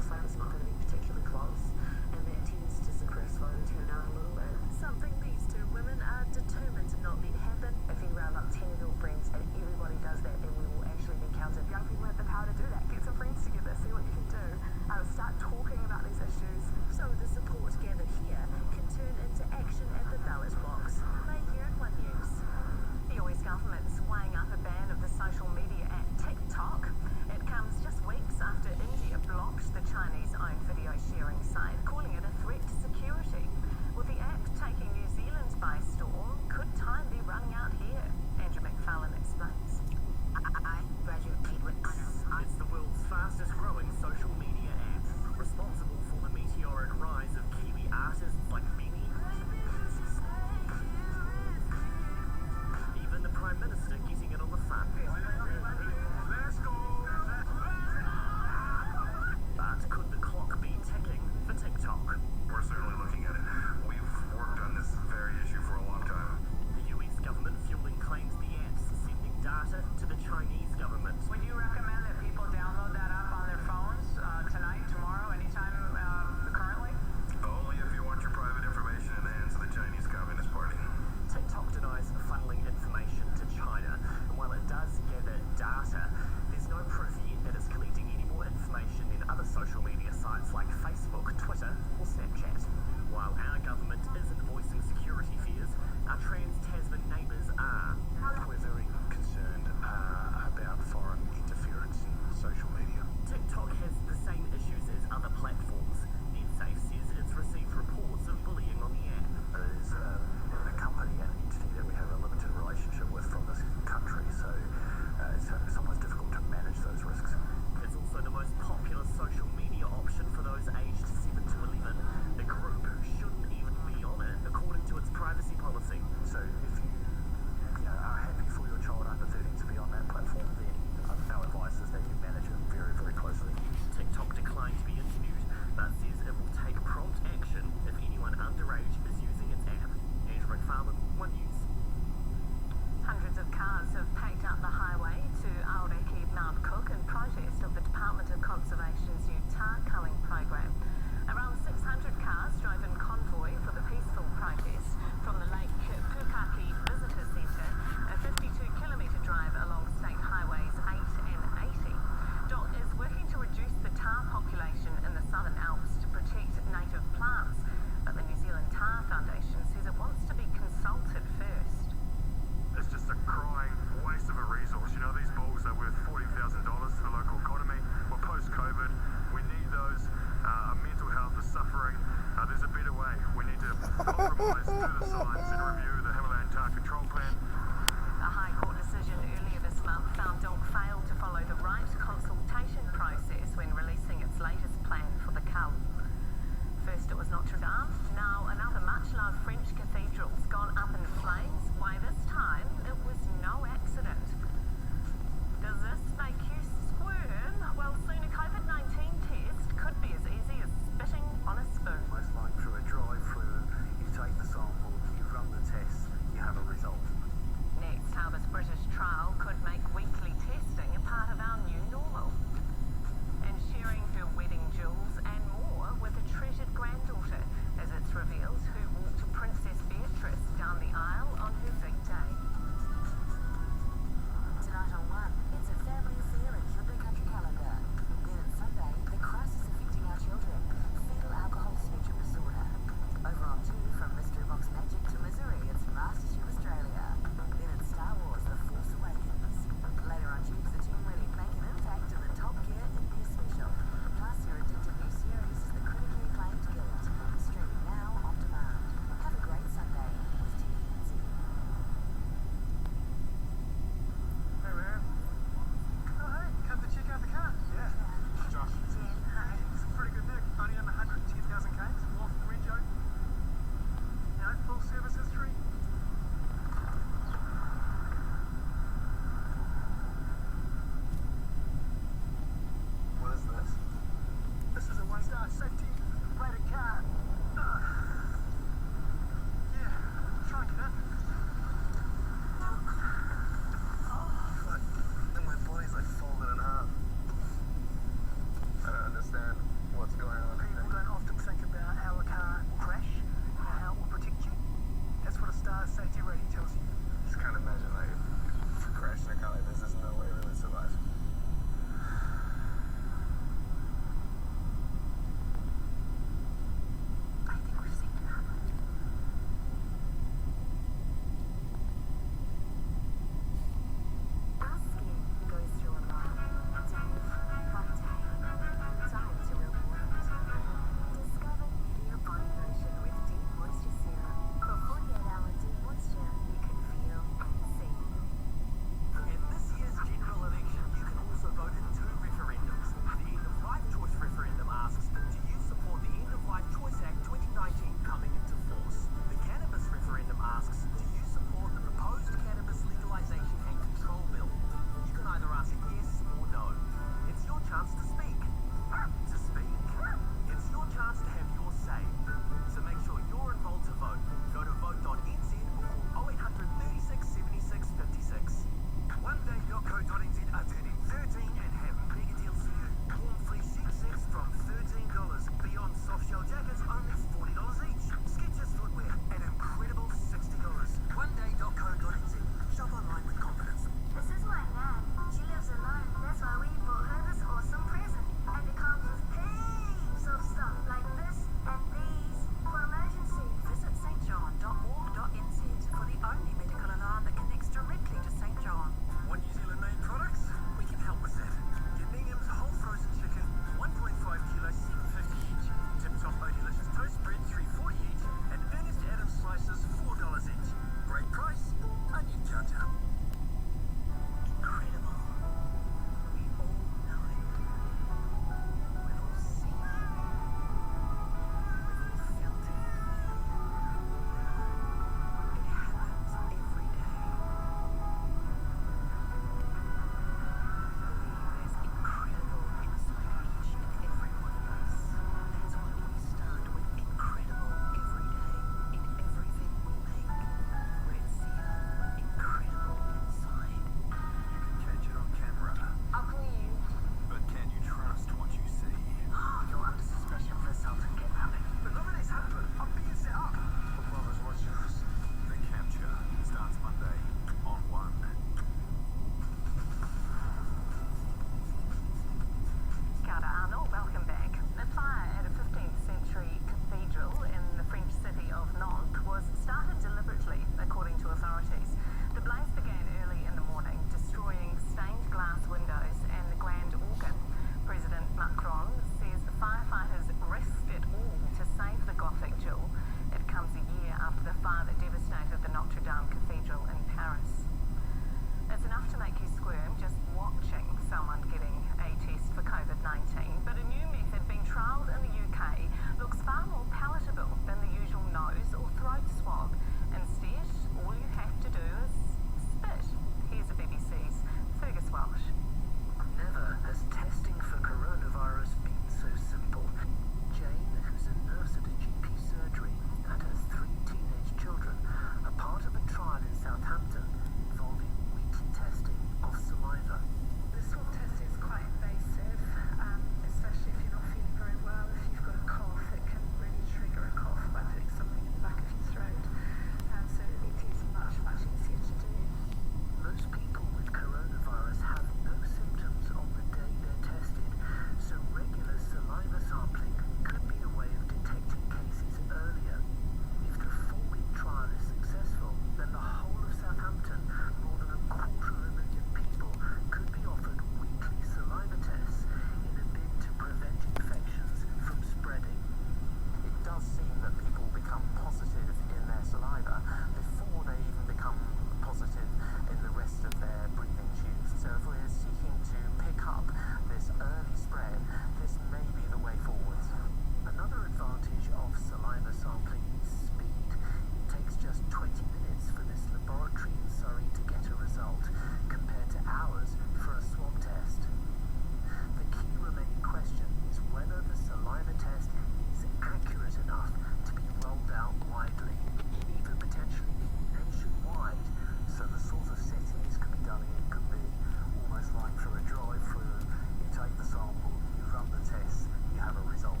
have a result.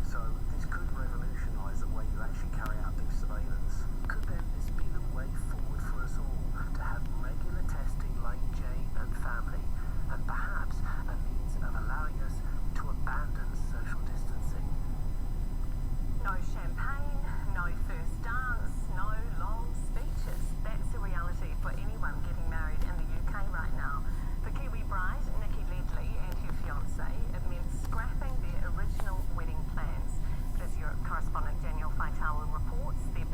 So this could revolutionise the way you actually carry out deep surveillance. Could then this be the way forward for us all, to have regular testing like Jane and family, and perhaps a means of allowing us to abandon social distancing? No champagne, no first dance, no long speeches. That's the reality for anyone getting married in the UK right now. For Kiwi bride Nikki Ledley and her fiancé, it meant scrapping their original wedding plans. But as Europe correspondent Daniel Faitau reports, they're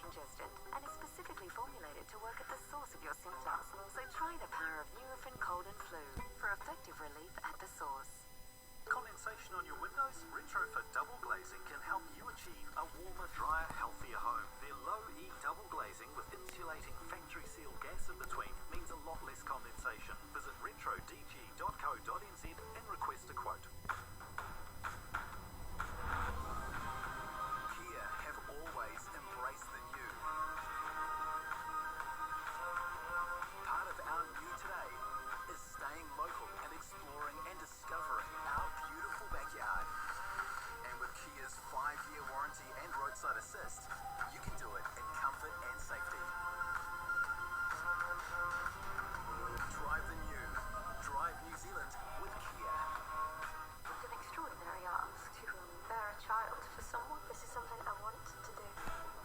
decongestant and is specifically formulated to work at the source of your symptoms. So try the power of Nurofen Cold and Flu for effective relief at the source. Condensation on your windows? Retrofit double glazing can help you achieve a warmer, drier, healthier home. Their low-E double glazing with insulating factory-sealed gas in between means a lot less condensation. Visit retrodg.co.nz and request a quote. Kia have always embraced the new. Part of our new today is staying local and exploring and discovering our beautiful backyard. And with Kia's 5-year warranty and roadside assist, you can do it in comfort and safety. Drive the new. Drive New Zealand with Kia. It's an extraordinary ask to bear a child for someone. This is something I want to do.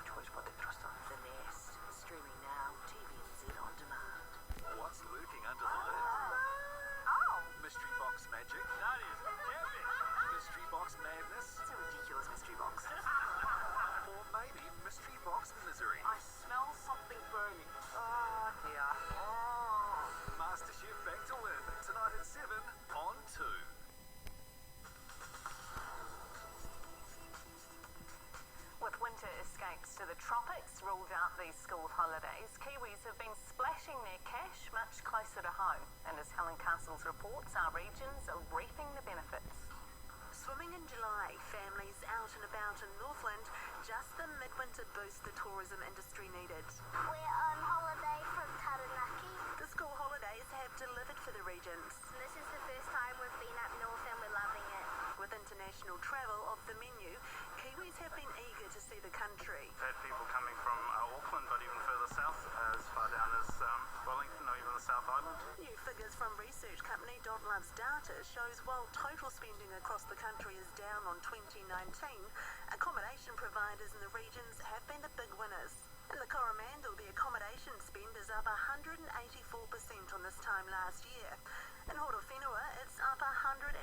Choice pode trust on. The Nest, streaming now, TVNZ on demand. What's lurking under the lid? Oh! Mystery box magic? That is epic! Mystery box madness? It's a ridiculous mystery box. Or maybe mystery box misery? I smell something burning. Oh, dear. Oh. MasterChef back to win tonight at 7 on 2. With winter escapes to the tropics ruled out these school holidays, Kiwis have been splashing their cash much closer to home. And as Helen Castles reports, our regions are reaping the benefits. Swimming in July, families out and about in Northland, just the midwinter boost the tourism industry needed. We're on holiday from Taranaki. The school holidays have delivered for the regions. This is the first time we've been up north and we're loving it. With international travel off the menu, Kiwis have been eager to see the country. We've had people coming from Auckland, but even further south, as far down as Wellington or even the South Island. New figures from research company Dot-Love's data shows while total spending across the country is down on 2019, accommodation providers in the regions have been the big winners. In the Coromandel, the accommodation spend is up 184% on this time last year. In Horowhenua, it's up 100